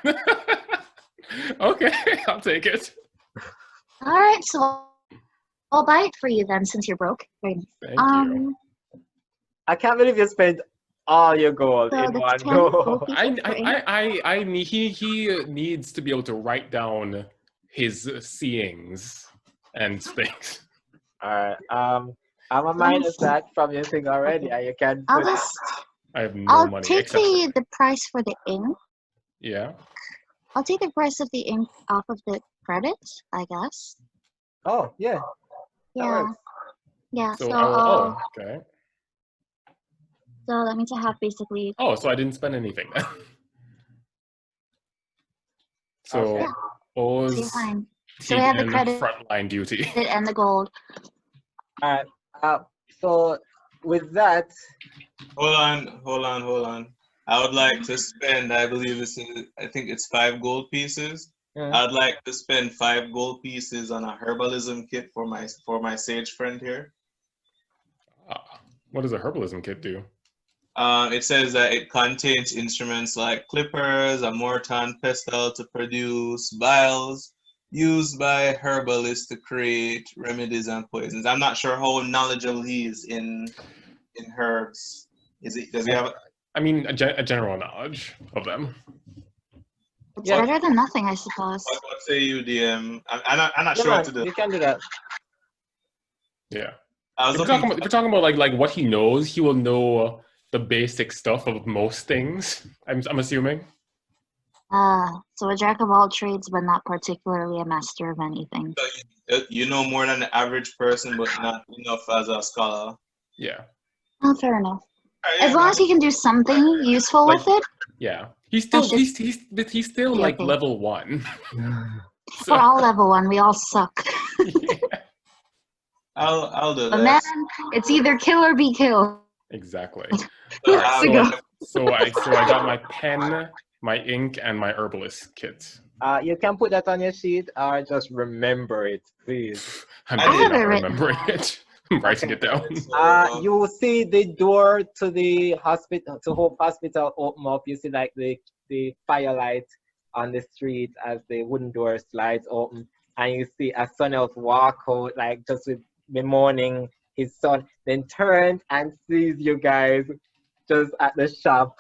Okay, I'll take it. All right, so I'll buy it for you then, since you're broke. Very nice. Thank you. I can't believe you spent all your gold in one go. He needs to be able to write down his seeings and things. Alright. I'm a minus that from your thing already. And you can. I have no I'll money. take the price for the ink. Yeah. I'll take the price of the ink off of the credit, I guess. Oh yeah. Yeah. Yeah. So okay. So that means I have basically. Oh, so I didn't spend anything then. So Yeah. O's So you're fine. So we have the credit frontline duty and the gold. Alright. So with that. Hold on. I would like to spend. I think it's 5 gold pieces I'd like to spend 5 gold pieces on a herbalism kit for my sage friend here. What does a herbalism kit do? It says that it contains instruments like clippers, a mortar pestle to produce vials used by herbalists to create remedies and poisons. I'm not sure how knowledgeable he is in herbs. Does he have? I mean, a general knowledge of them. It's better than nothing, I suppose. What say you, DM? I'm not sure what to do. You can do that. Yeah. If we're talking about like what he knows, he will know the basic stuff of most things. I'm assuming. So a jack of all trades, but not particularly a master of anything. So you know more than the average person, but not enough as a scholar. Yeah. Oh, fair enough. As long as he can do something useful with it. Yeah. He's still like okay. level 1. We're all level 1. We all suck. Yeah. I'll do that. But man, it's either kill or be killed. Exactly. Right, so I got my pen, my ink, and my herbalist kit. You can put that on your sheet or just remember it, please. I'm have not it written. remembering it. I'm writing it down. You will see the door to the hospital, to Hope Hospital, open up. You see like the firelight on the street as the wooden door slides open, and you see a son else walk out, like just with bemoaning his son, then turns and sees you guys just at the shop.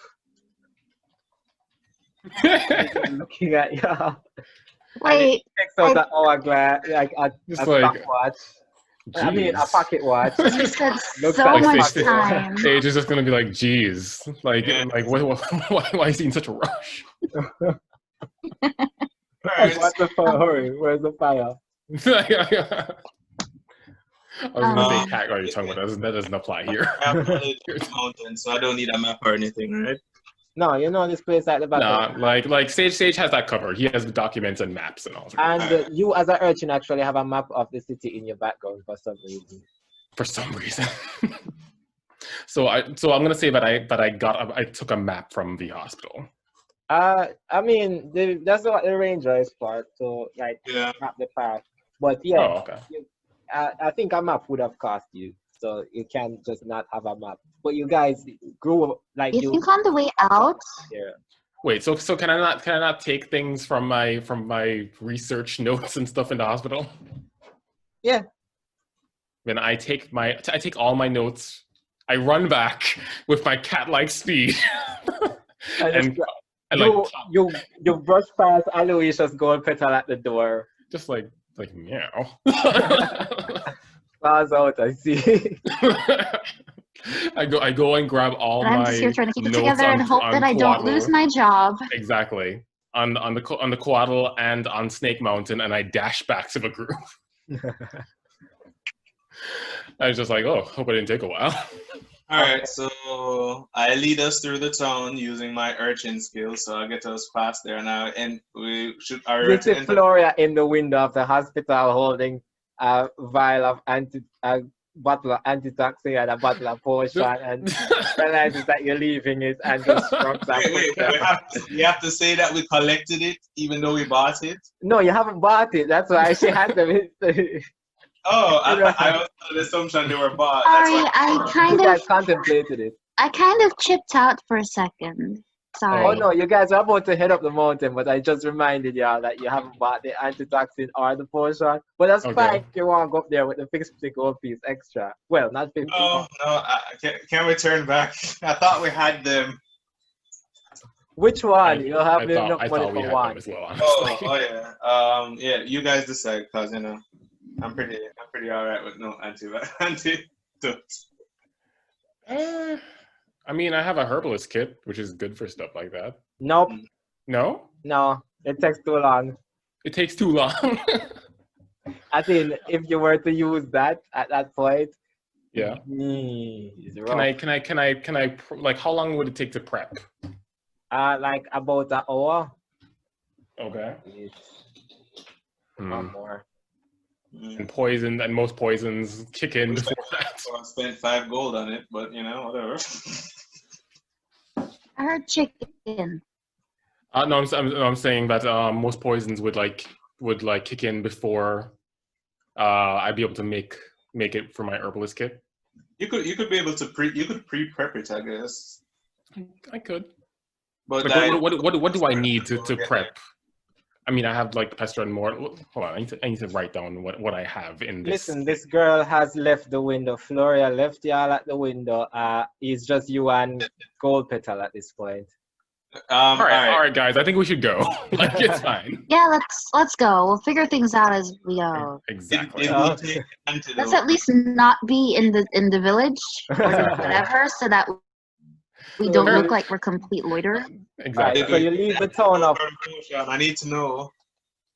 Looking at you. Wait. Takes out an hourglass, like a stopwatch. I mean, a pocket watch. You spent Looks so like much pocket time. Sage is just gonna be like, geez, like why is he in such a rush? What's the fire? Hurry, where's the fire? I was gonna say cat guard your tongue, but that doesn't apply here. Mountain, so I don't need a map or anything, right? No, you know this place at the back. Nah, like Sage has that covered. He has documents and maps and all. And you, as an urchin, actually have a map of the city in your background for some reason. For some reason. So I'm gonna say that I took a map from the hospital. I mean, that's what the ranger is for, to like map the path. But yeah, Oh, okay. I think a map would have cost you, so you can't just not have a map. But you guys grew up like You think on the way out? Yeah. Wait, so can I not take things from my research notes and stuff in the hospital? Yeah. Then I take all my notes. I run back with my cat-like speed. and you brush past Aloysius gold petal at the door. Just like meow. Claws out, I see. I go and grab all my. I'm just here trying to keep it notes together and hope that I don't lose my job. Exactly. On the Couatl and on Snake Mountain, and I dash back to the group. I was just like, oh, hope it didn't take a while. All right, so I lead us through the town using my urchin skills, so I'll get us past there now. And we should. You see Floria in the window of the hospital holding a vial of bottle of antitoxin and a bottle of potion, and realizes that you're leaving it and just shrugs you have to say that we collected it even though we bought it? No, you haven't bought it. That's why she had them. Oh, I was under the assumption they were bought. Sorry, I kind of contemplated it. I kind of chipped out for a second. Sorry. Oh no, you guys are about to head up the mountain, but I just reminded y'all that you haven't bought the antitoxin or the potion. But that's fine if you want to go up there with the 50 gold piece extra. Well, not 50. No, can we turn back? I thought we had them. Which one? You'll have enough money for one. As well, oh yeah. Yeah, you guys decide, cause you know I'm pretty alright with no antidotes. I mean, I have a herbalist kit, which is good for stuff like that. Nope. No? No, it takes too long. It takes too long. I think if you were to use that at that point, yeah. Can I like how long would it take to prep? Like about an hour. Okay. Or more. And most poisons kick in before that. I spent 5 gold on it, but you know, whatever. I heard chicken. No, I'm saying that most poisons would kick in before I'd be able to make it for my herbalist kit. You could be able to pre-prep it, I guess. I could. But Like, what do I need to prep? I mean, I have like pester and more. Hold on, I need to write down what I have in this. Listen, this girl has left the window. Floria left y'all at the window. It's just you and Gold Petal at this point. All right, guys. I think we should go. Like, it's fine. Yeah, let's go. We'll figure things out as we go. Exactly. Let's at least not be in the village or whatever, so that we don't look like we're complete loiterers. Exactly. Right, so you leave the town of. I need to know.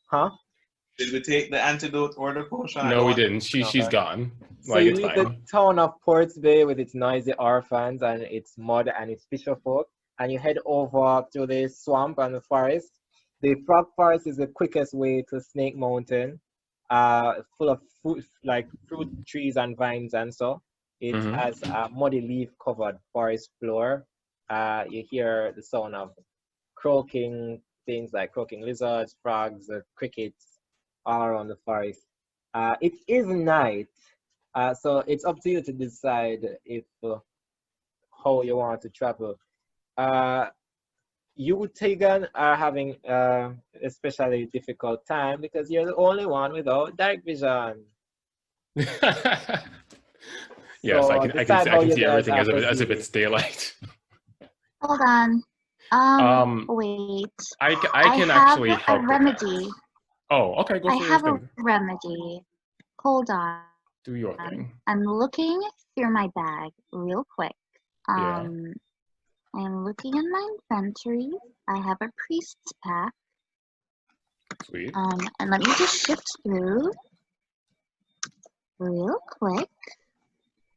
Huh? Did we take the antidote or the potion? No, we didn't. She's gone. So you leave the town of Ports Bay with its noisy orphans and its mud and its fisherfolk, and you head over to the swamp and the forest. The frog forest is the quickest way to Snake Mountain, full of fruit trees and vines and so. It has a muddy leaf-covered forest floor. You hear the sound of croaking things like croaking lizards, frogs, crickets all around the forest. It is night, so it's up to you to decide if how you want to travel. You, Tegan, are having especially difficult time because you're the only one without dark vision. Yes, So I can see everything as if it's daylight. Hold on. Wait. I can actually help a remedy. Oh, okay. Go for I have a remedy. Hold on. Do your thing. I'm looking through my bag real quick. Yeah. I'm looking in my inventory. I have a priest's pack. Sweet. And let me just shift through real quick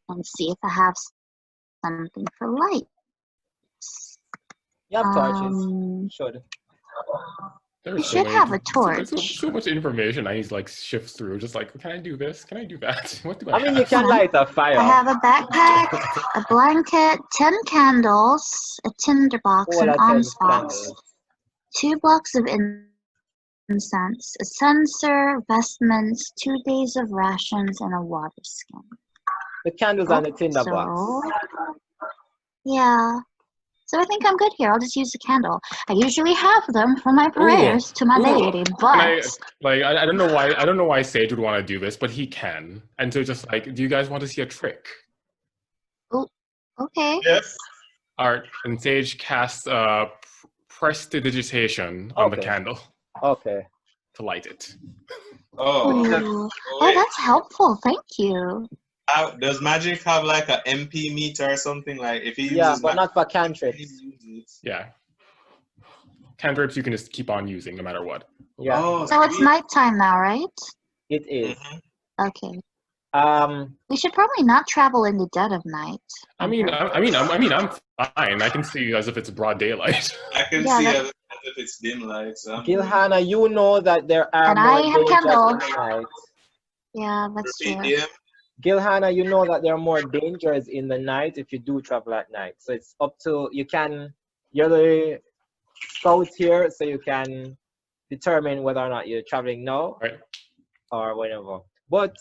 and see if I have something for lights. You have torches. Should. You should have a torch. There's so much information I need to like shift through. Just like, can I do this? Can I do that? What do I mean, you can light a fire. I have a backpack, a blanket, 10 candles, a tinderbox, an alms box, 2 blocks of incense, a censer, vestments, 2 days of rations, and a water skin. The candles and the tinderbox. Yeah. So I think I'm good here. I'll just use the candle. I usually have them for my prayers to my deity, but I don't know why Sage would want to do this, but he can. And so just like, do you guys want to see a trick? Oh, okay. Yes. Art and Sage casts prestidigitation on the candle. Okay. To light it. Oh, that's helpful. Thank you. Does magic have like a MP meter or something? Like if he uses but not for cantrips. Yeah. Cantrips you can just keep on using no matter what. Yeah. So it's nighttime now, right? It is. Okay. We should probably not travel in the dead of night. I'm fine. I can see as if it's broad daylight. I can see as if it's dim light. So Gilhanna, you know that there are and more I have candle. in the night. Yeah, that's true. Gilhanna, you know that there are more dangers in the night if you do travel at night. So it's up to you're the scout here, so you can determine whether or not you're traveling now or whenever. But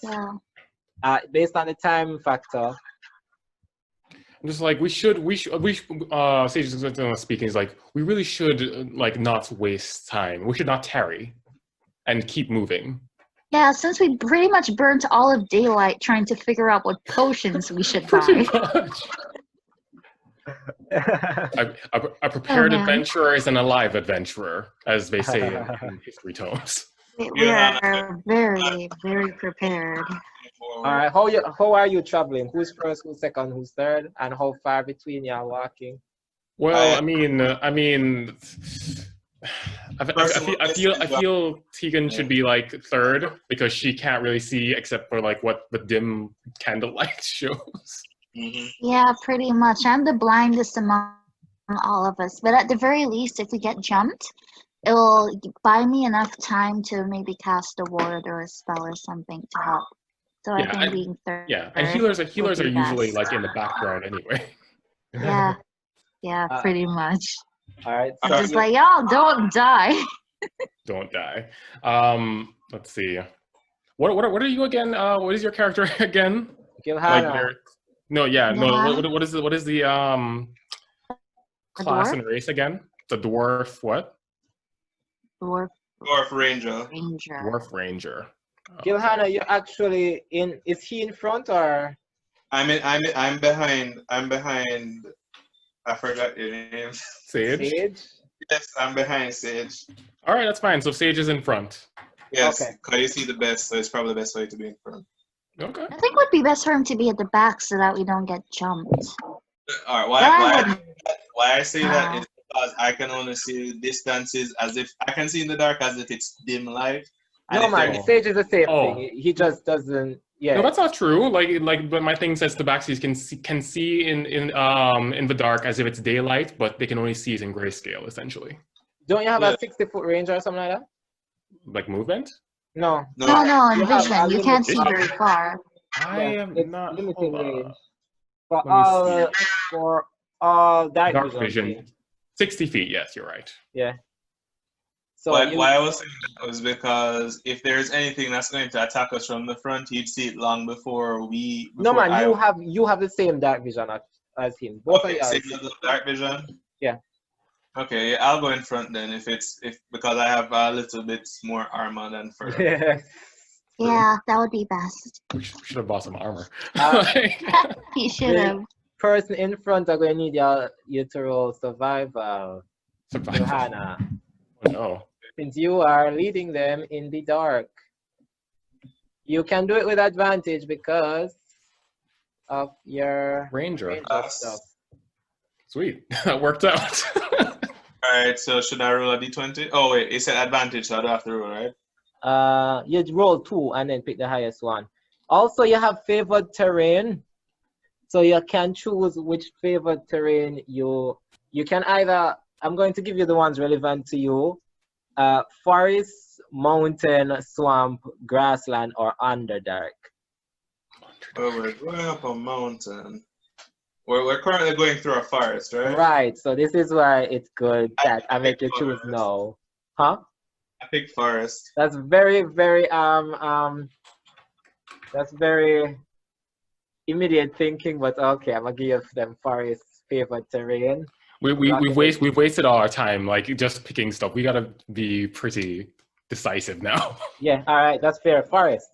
based on the time factor, I'm just like we should Sage is speaking is like we really should like not waste time. We should not tarry and keep moving. Yeah, since we pretty much burnt all of daylight trying to figure out what potions we should buy. A prepared adventurer is an alive adventurer, as they say in history tomes. We are very, very prepared. All right, how are you traveling? Who's first, who's second, who's third, and how far between you are walking? Well, I feel Tegan should be like third because she can't really see except for like what the dim candlelight shows. Yeah, pretty much. I'm the blindest among all of us. But at the very least, if we get jumped, it will buy me enough time to maybe cast a ward or a spell or something to help. So I think being third. Yeah, and healers are usually like in the background anyway. Yeah, pretty much. All right. I'm So just like, y'all don't die. Don't die. Let's see. What are you again? What is your character again? Gilhanna. No, yeah, no. Gilhanna? What is the class dwarf? and race again? The dwarf what? Dwarf Ranger. Dwarf ranger. Gilhanna, you're actually in. Is he in front or? I'm behind. I forgot your name. Sage. Yes, I'm behind Sage. All right, that's fine. So Sage is in front. Yes, Okay. because you see the best, so it's probably the best way to be in front. Okay. I think it would be best for him to be at the back so that we don't get jumped. All right. Why I say that is because I can only see distances as if I can see in the dark as if it's dim light. No man, Sage is the same thing. He just doesn't. Yeah. No, that's not true. But my thing says the backsies can see in the dark as if it's daylight, but they can only see it in grayscale essentially. Don't you have a 60-foot range or something like that? Like movement? No, in vision. You can't see very far. I am not limiting range for all dark vision. 60 feet. Yes, you're right. Yeah. So why I was saying that was because if there's anything that's going to attack us from the front, you'd see it long before we. No man, you have the same dark vision as him. Both of you. Same dark vision. Yeah. Okay, yeah, I'll go in front then because I have a little bit more armor than fur. Yeah, that would be best. We should have bought some armor. He should have. Person in front are going to need you to roll survival. Gilhanna. Oh no. Since you are leading them in the dark. You can do it with advantage because of your ranger stuff. Sweet. That worked out. Alright, so should I roll a d20? Oh wait, it said advantage, so I don't have to roll, right? You roll 2 and then pick the highest one. Also, you have favored terrain. So you can choose which favored terrain you can either, I'm going to give you the ones relevant to you. Forest, mountain, swamp, grassland, or underdark. Oh, we're going up a mountain. We're currently going through a forest, right? Right, so this is why it's good that I make you choose no. Huh? I pick forest. That's very, very that's very immediate thinking, but okay, I'm gonna give them forest favored terrain. We've wasted all our time like just picking stuff. We gotta be pretty decisive now. Yeah, all right, that's fair. Forest.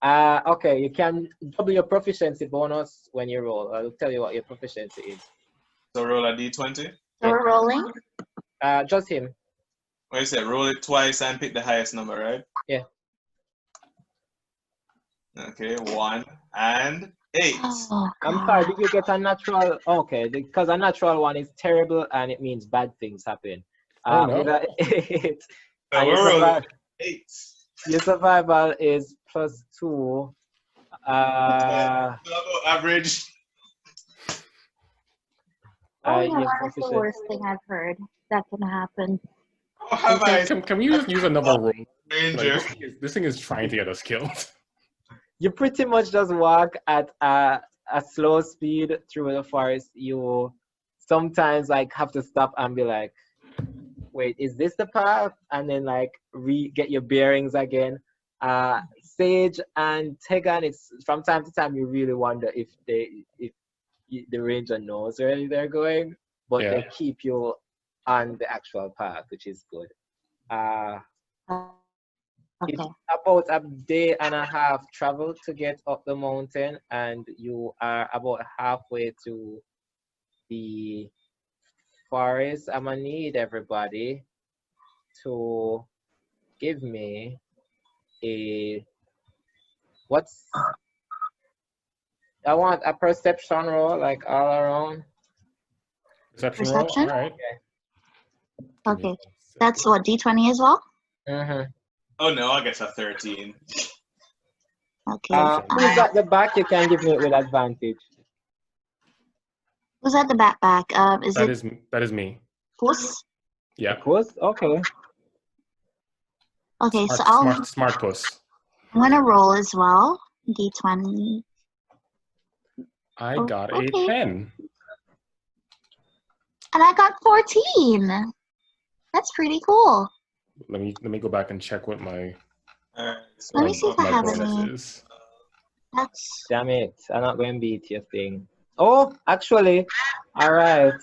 Okay, you can double your proficiency bonus when you roll. I'll tell you what your proficiency is. So roll a d20? So we're rolling? Just him. What you said, roll it twice and pick the highest number, right? Yeah. Okay, 1 and 8. Oh, I'm sorry, did you get a natural? Okay, because a natural one is terrible and it means bad things happen. No. With a 8, So we're rolling 8. Your survival is +2. Average. That's the worst thing I've heard that can happen. Can we use another roll? Ranger. Like, this thing is trying to get us killed. You pretty much just walk at a slow speed through the forest. You sometimes like have to stop and be like, wait, is this the path? And then like get your bearings again. Sage and Tegan, it's from time to time you really wonder if the ranger knows where they're going, but they keep you on the actual path, which is good. Okay. It's about a day and a half travel to get up the mountain, and you are about halfway to the forest. I'm gonna need everybody to give me I want a perception roll, like all around. Perception roll? All right. Okay. That's what, D20 as well? Mm-hmm. Oh no, I guess a 13. Okay. Who's at the back? You can give me it with advantage. Who's at the back? That is me. Puss? Yeah. Puss? Okay. Okay, so smart puss. I'm gonna roll as well. D20. I got a 10. And I got 14. That's pretty cool. Let me go back and check what my Let me see if I have bonus any. is. That's Damn it! I'm not going to beat your thing. Oh, actually, all right.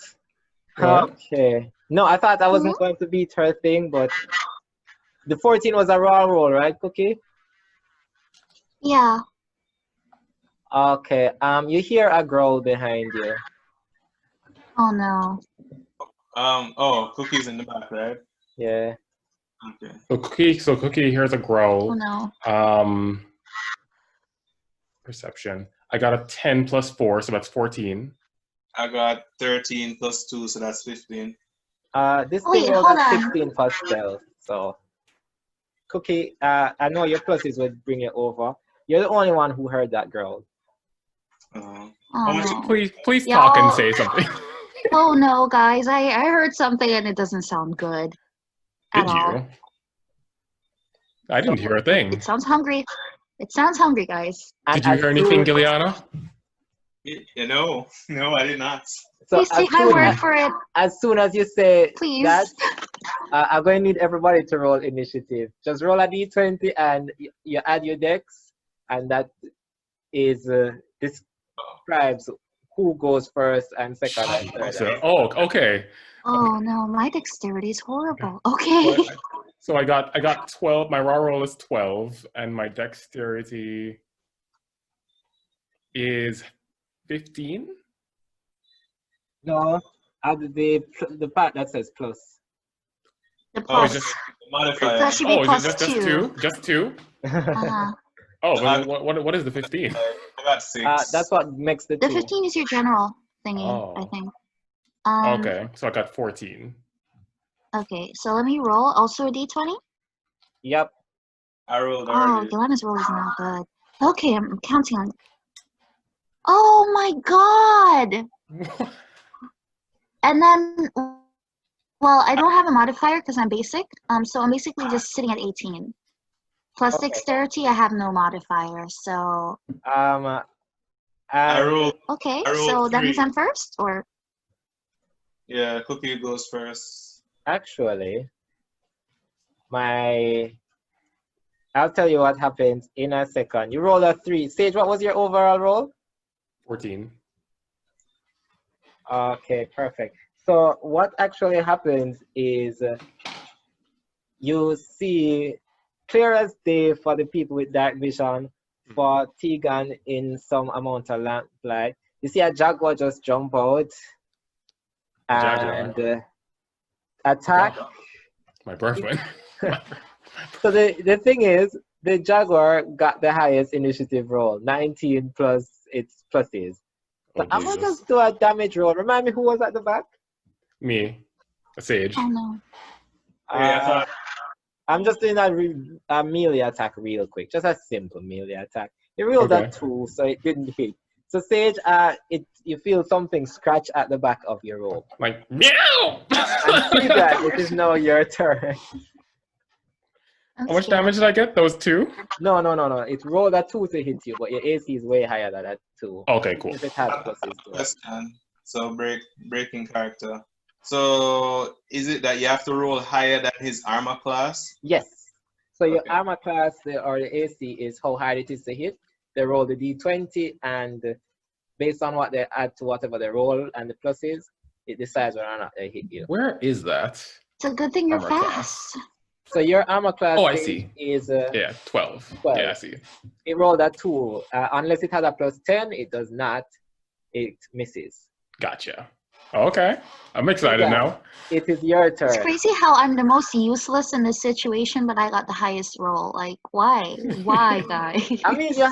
What? Okay. No, I thought I wasn't going to beat her thing, but the 14 was a raw roll, right, Cookie? yeah. Okay. You hear a growl behind you. Oh no. Oh, Cookie's in the back, right? Yeah. Okay. So Cookie hears a Oh growl. no. Perception. I got a 10 plus 4, so that's 14. I got 13 plus 2, so that's 15. This Wait, thing rolled hold at on. 16 plus stealth, so Cookie, I know your pluses would bring it over. You're the only one who heard that growl. Oh much- no. Please talk and Y'all- say something. Oh no, guys. I heard something and it doesn't sound good. At Did all. you? I didn't hear a thing. It sounds hungry. It sounds hungry, guys. Did you hear anything, Gilhanna? No, I did not. So Please take my word for it. as soon as you say Please. that, I'm going to need everybody to roll initiative. Just roll a d20 and you add your dex, and that is describes who goes first and second and third. Okay. Oh no, my dexterity is horrible. Okay. So I got 12. My raw roll is 12, and my dexterity is 15. No, add the part that says plus. The Oh, plus. just modifier. That should be Oh, plus is it just 2? Just 2? Uh-huh. Oh, what is the 15? I got 6. That's what makes the The 2. 15 is your general thingy, Oh. I think. Okay, so I got 14. Okay, so let me roll. Also a d20? Yep. I rolled Oh, already. Gilhanna's roll is not good. Okay, I'm counting on. Oh my god! And then, well, I don't have a modifier because I'm basic. So I'm basically just sitting at 18. Plus Okay. dexterity, I have no modifier. So I rolled. okay, I rolled so that 3. means I'm first, or Yeah, Cookie goes first. actually, I'll tell you what happens in a second. You roll a 3. Sage, what was your overall roll? 14. Okay, perfect. So what actually happens is you see clear as day for the people with dark vision, for Tegan in some amount of lamplight. You see a jaguar just jump out and attack. My birthright. So the thing is, the jaguar got the highest initiative roll, 19 plus its pluses. So I'm gonna just do a damage roll. Remind me who was at the back? Me, a sage. oh no. I'm just doing a melee attack real quick, just a simple melee attack. You rolled a 2, so it didn't hit. So Sage, you feel something scratch at the back of your robe. Like meow. And see that it is now your turn. How much damage did I get? Those 2? No. It rolled a 2 to hit you, but your AC is way higher than that 2. Okay, cool. If it has pluses to it. Question. So breaking character. So is it that you have to roll higher than his armor class? Yes. So your armor class or the AC is how hard it is to hit. They roll the d20, and based on what they add to whatever they roll and the pluses, it decides whether or not they hit you. Where is that? It's a good thing you're Armor class. fast. So your armor class I see. is 12. 12. Yeah, I see. It rolled a 2. Unless it has a plus 10, it does not. It misses. Gotcha. Okay. I'm excited now. It is your turn. It's crazy how I'm the most useless in this situation, but I got the highest roll. Like, why? Why, guys? I mean, you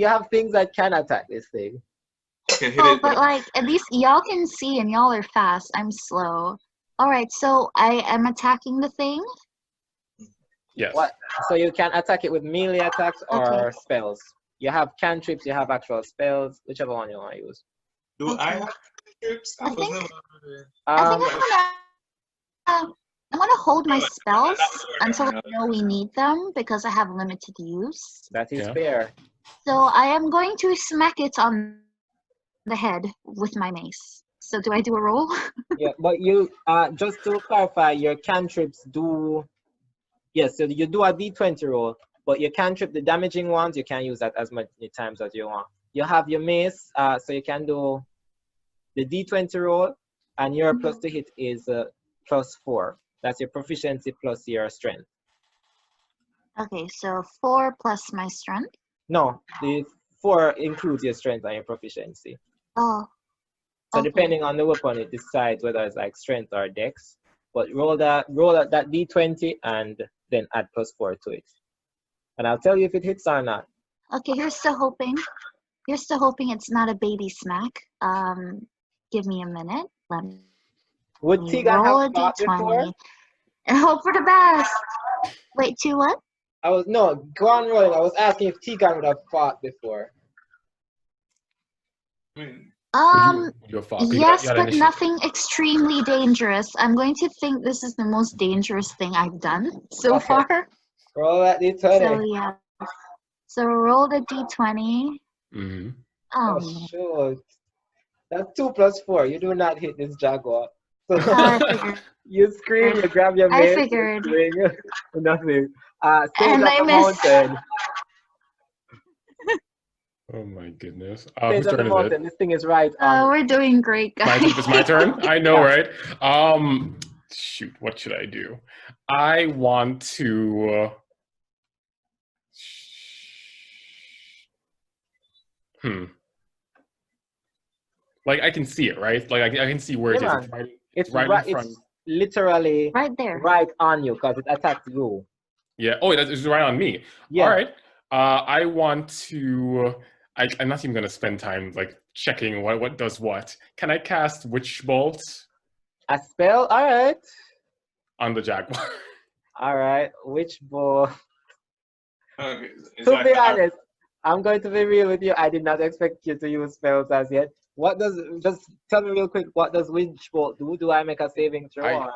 have things that can attack this thing. Oh, but like, at least y'all can see and y'all are fast. I'm slow. Alright, so I am attacking the thing? Yes. So you can attack it with melee attacks or spells. You have cantrips, you have actual spells, whichever one you want to use. Do I have cantrips? I think I'm gonna hold my spells until I know we need them because I have limited use. That is fair. So I am going to smack it on the head with my mace. So do I do a roll? Yeah, but you just to clarify, your cantrips do. Yes, so you do a d20 roll, but your cantrip, the damaging ones, you can use that as many times as you want. You have your mace, so you can do the d20 roll, and your plus to hit is +4. That's your proficiency plus your strength. Okay, so 4 plus my strength. No, the 4 includes your strength and your proficiency. Oh. So Okay. depending on the weapon, it decides whether it's like strength or dex. But roll that d20 and then add +4 to it. And I'll tell you if it hits or not. Okay, here's to hoping. Here's to hoping it's not a baby smack. Give me a minute. Let me Would Tegan roll a have fought before? d20 and hope for the best. Wait, to what? No, go on rolling. I was asking if Tegan would have fought before. Yes, but nothing extremely dangerous. I'm going to think this is the most dangerous thing I've done so far. Roll that d20. So yeah. So roll the d20. Mm-hmm. Oh, shoot. That's 2 plus 4. You do not hit this jaguar. So I figured. you scream, you grab your mace. I figured. Nothing. And I missed. Mountain. Oh my goodness. Whose turn is it? This thing is right. We're doing great, guys. It's my turn? I know, right? Shoot, what should I do? I want to... Like, I can see it, right? Like, I can see where it is. It's right in front. It's literally right there. Right on you, because it attacked you. Yeah. Oh, it's right on me. Yeah. All right. I want to... I'm not even going to spend time, like, checking what does what. Can I cast Witch Bolt? A spell? All right. On the jaguar. All right. Witch Bolt. Okay. To be honest, I'm going to be real with you. I did not expect you to use spells as yet. Just tell me real quick, what does Witch Bolt do? Do I make a saving throw?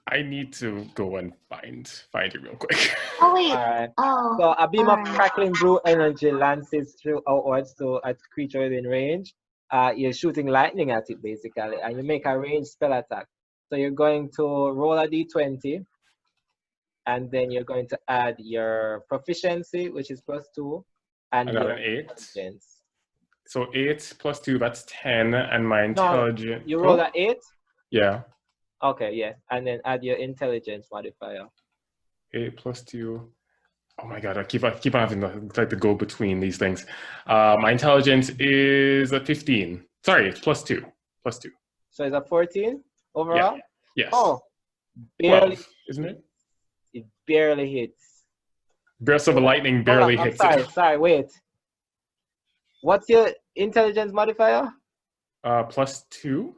I need to go and find it real quick. Oh, wait. All right. Oh. So a beam of crackling blue energy lances through outwards to a creature within range. You're shooting lightning at it, basically, and you make a ranged spell attack. So you're going to roll a d20, and then you're going to add your proficiency, which is +2, and I got your an 8. intelligence. So 8 plus 2, that's 10, and my intelligence... No, you roll an 8? Yeah. Okay, yeah, and then add your intelligence modifier. 8 plus 2. Oh my god, I keep on having to go between these things. My intelligence is a 15. Sorry, it's +2. +2. So it's a 14 overall? Yeah. Yes. Oh, barely. 12, isn't it? It barely hits. Burst of lightning barely hits it. Sorry, wait. What's your intelligence modifier? +2.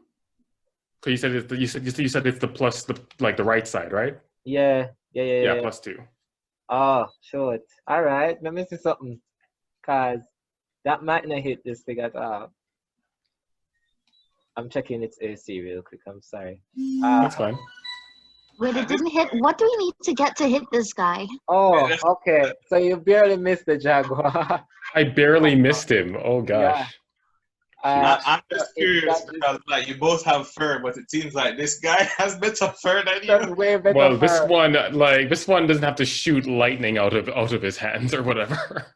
So you said it's the plus the right side, right? Yeah. +2. Oh, shoot. All right, let me see something, cause that might not hit this thing at all. I'm checking its AC real quick. I'm sorry. That's fine. Wait, it didn't hit. What do we need to get to hit this guy? Oh, okay. So you barely missed the jaguar. I barely missed him. Oh gosh. Yeah. I'm just curious because like you both have fur, but it seems like this guy has better fur than you. Way better well, fur. this one doesn't have to shoot lightning out of his hands or whatever.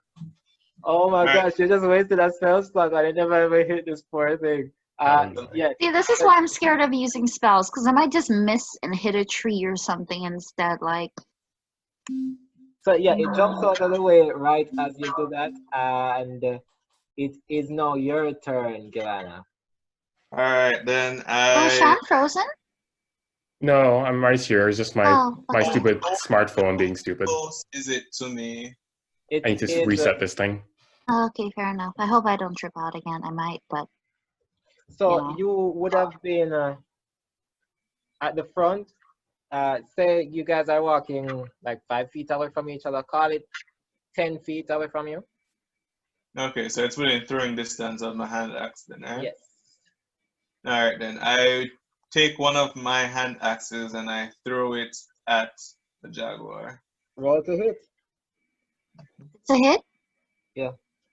Oh my gosh, you just wasted a spell slot and I never ever hit this poor thing. Yeah. See, this is why I'm scared of using spells, because I might just miss and hit a tree or something instead. Like. So yeah, it jumps out of the way right as you do that, and it is now your turn, Gilhanna. All right, then Oh, Shaun frozen? No, I'm right here. It's just my stupid smartphone being stupid. How close is it to me? I need to reset this thing. Okay, fair enough. I hope I don't trip out again. I might, but. So you would have been at the front. Say you guys are walking like 5 feet away from each other. Call it 10 feet away from you. Okay, so it's within throwing distance of my hand axe then, right? Yes. All right, then I take one of my hand axes and I throw it at the jaguar. Roll to hit. It's a hit? Yeah,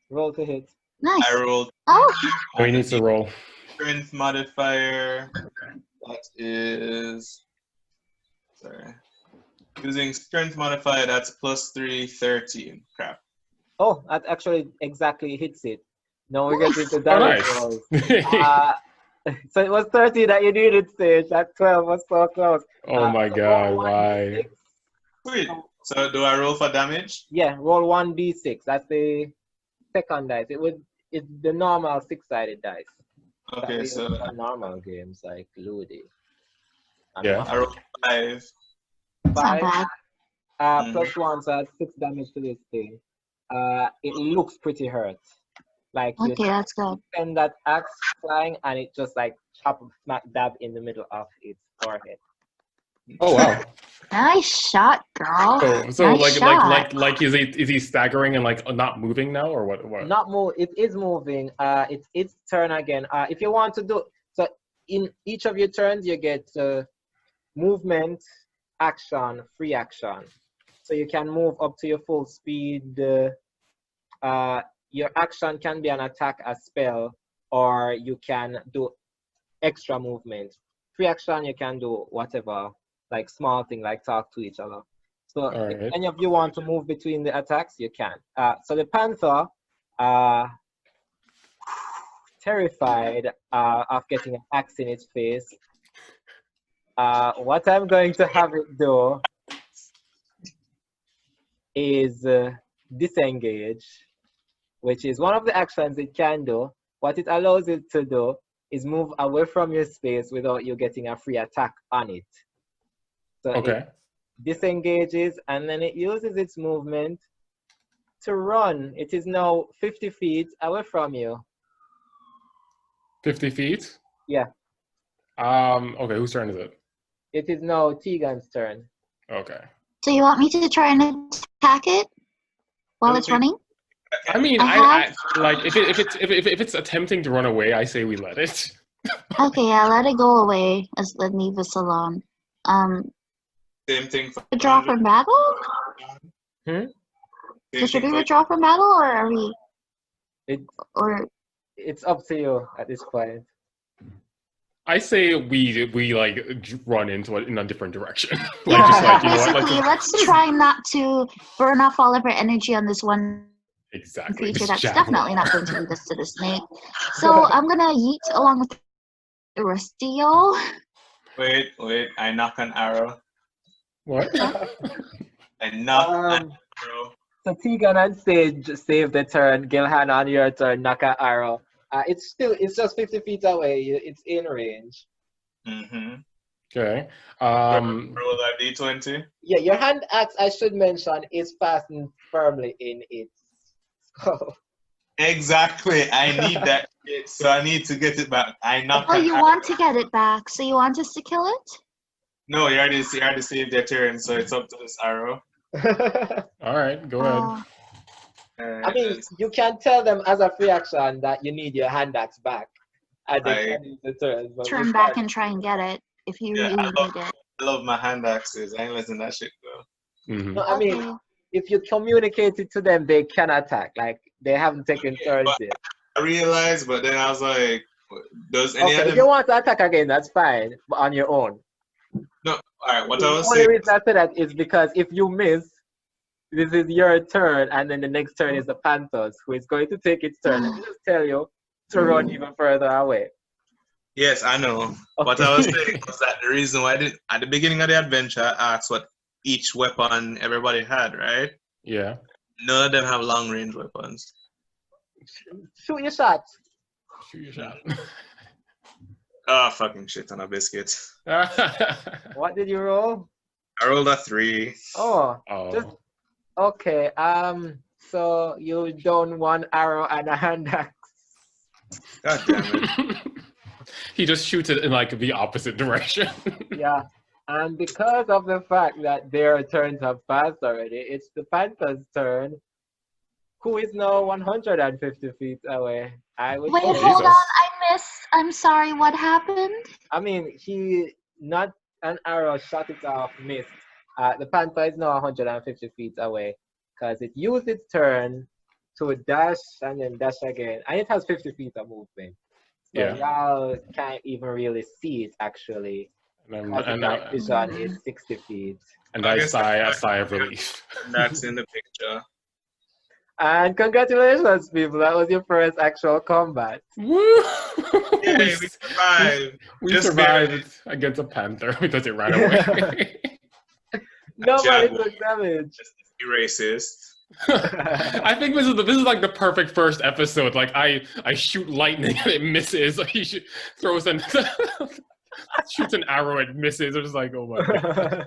roll to hit. Nice. I rolled. Oh. We need to roll. strength modifier. That is, sorry. Using strength modifier, that's +3, 13. Crap. Oh, that actually exactly hits it. Now we get into Oh, damage nice. rolls. So it was 30 that you needed, Sage. That 12 was so close. Oh my So God, roll why? 1d6. Sweet. So do I roll for damage? Yeah, roll 1d6. That's the second dice. It's the normal 6-sided dice. That Okay, we so use for normal games like Ludi. Yeah. I roll 5. It's not 5 bad. plus 1, so that's 6 damage to this thing. It looks pretty hurt. Like you Okay, that's good. send that axe flying and it just like chop smack dab in the middle of its forehead. Oh wow. Nice shot, girl. So Nice shot. like is he staggering and like not moving now or what? Not move. It is moving. It's its turn again. If you want to do so, in each of your turns you get movement, action, free action. So you can move up to your full speed. Your action can be an attack, a spell, or you can do extra movement. Free action, you can do whatever, like small thing, like talk to each other. So if any of you want to move between the attacks, you can. So the Panther, terrified of getting an axe in its face, what I'm going to have it do is disengage, which is one of the actions it can do. What it allows it to do is move away from your space without you getting a free attack on it. So it disengages and then it uses its movement to run. It is now 50 feet away from you. 50 feet? Yeah. Okay, whose turn is it? It is now Tegan's turn. Okay. So you want me to try and attack it while it's running? I mean, I like if it's attempting to run away, I say we let it. Okay, yeah, let it go away. Let leave us alone. Same thing for Withdraw from battle? Should we withdraw from battle, or are we? It's up to you at this point. I say we like run into it in a different direction. Like just like you know what? Basically, let's try not to burn off all of our energy on this one creature that's definitely not going to do this to the snake. So I'm gonna yeet along with the rest of y'all. Wait, I knock an arrow. What? I knock an arrow. So Tegan and Sage save the turn. Gilhanna on your turn, knock an arrow. It's just 50 feet away. It's in range. Okay. Roll that d20. Yeah, your hand axe, I should mention, is fastened firmly in its skull. Exactly. I need that shit, so I need to get it back. I knock. Oh, you want to get it back? So you want us to kill it? No, you already saved their turn, so it's up to this arrow. All right, go ahead. I mean, you can tell them as a free action that you need your hand axe back. And they can use the turn. Turn back and try and get it if you really need it. I love my hand axes. I ain't letting that shit go. No, I mean, if you communicate it to them, they can attack. Like, they haven't taken turns yet. I realized, but then I was like, does any if you want to attack again, that's fine, but on your own. No, alright, what I was saying. The only reason I said that is because if you miss, this is your turn, and then the next turn is the Panthers, who is going to take its turn. And just tell you to run even further away. Yes, I know. Okay. What I was saying was that the reason why at the beginning of the adventure, I asked what each weapon everybody had, right? Yeah. None of them have long range weapons. Shoot your shot. Shoot your shot. Oh, fucking shit on a biscuit. What did you roll? I rolled a 3. Okay. So you down one arrow and a hand axe. God damn it. He just shoots it in like the opposite direction. Yeah. And because of the fact that their turns have passed already, it's the Panther's turn, who is now 150 feet away. Wait, hold on, I missed. I'm sorry, what happened? I mean, not an arrow shot it off, missed. The Panther is now 150 feet away because it used its turn to dash and then dash again. And it has 50 feet of movement. So Yeah. y'all can't even really see it actually. And, Because the dark vision is 60 feet. and I sigh of relief. That's in the picture. And congratulations, people. That was your first actual combat. Woo! Yay, we survived. We Just survived barely. against a panther because it ran away. Nobody Jaguar. took damage. Just be racist. I think this is like the perfect first episode. Like I shoot lightning and it misses. Like he throws an shoots an arrow, it misses. I'm just like, oh my god.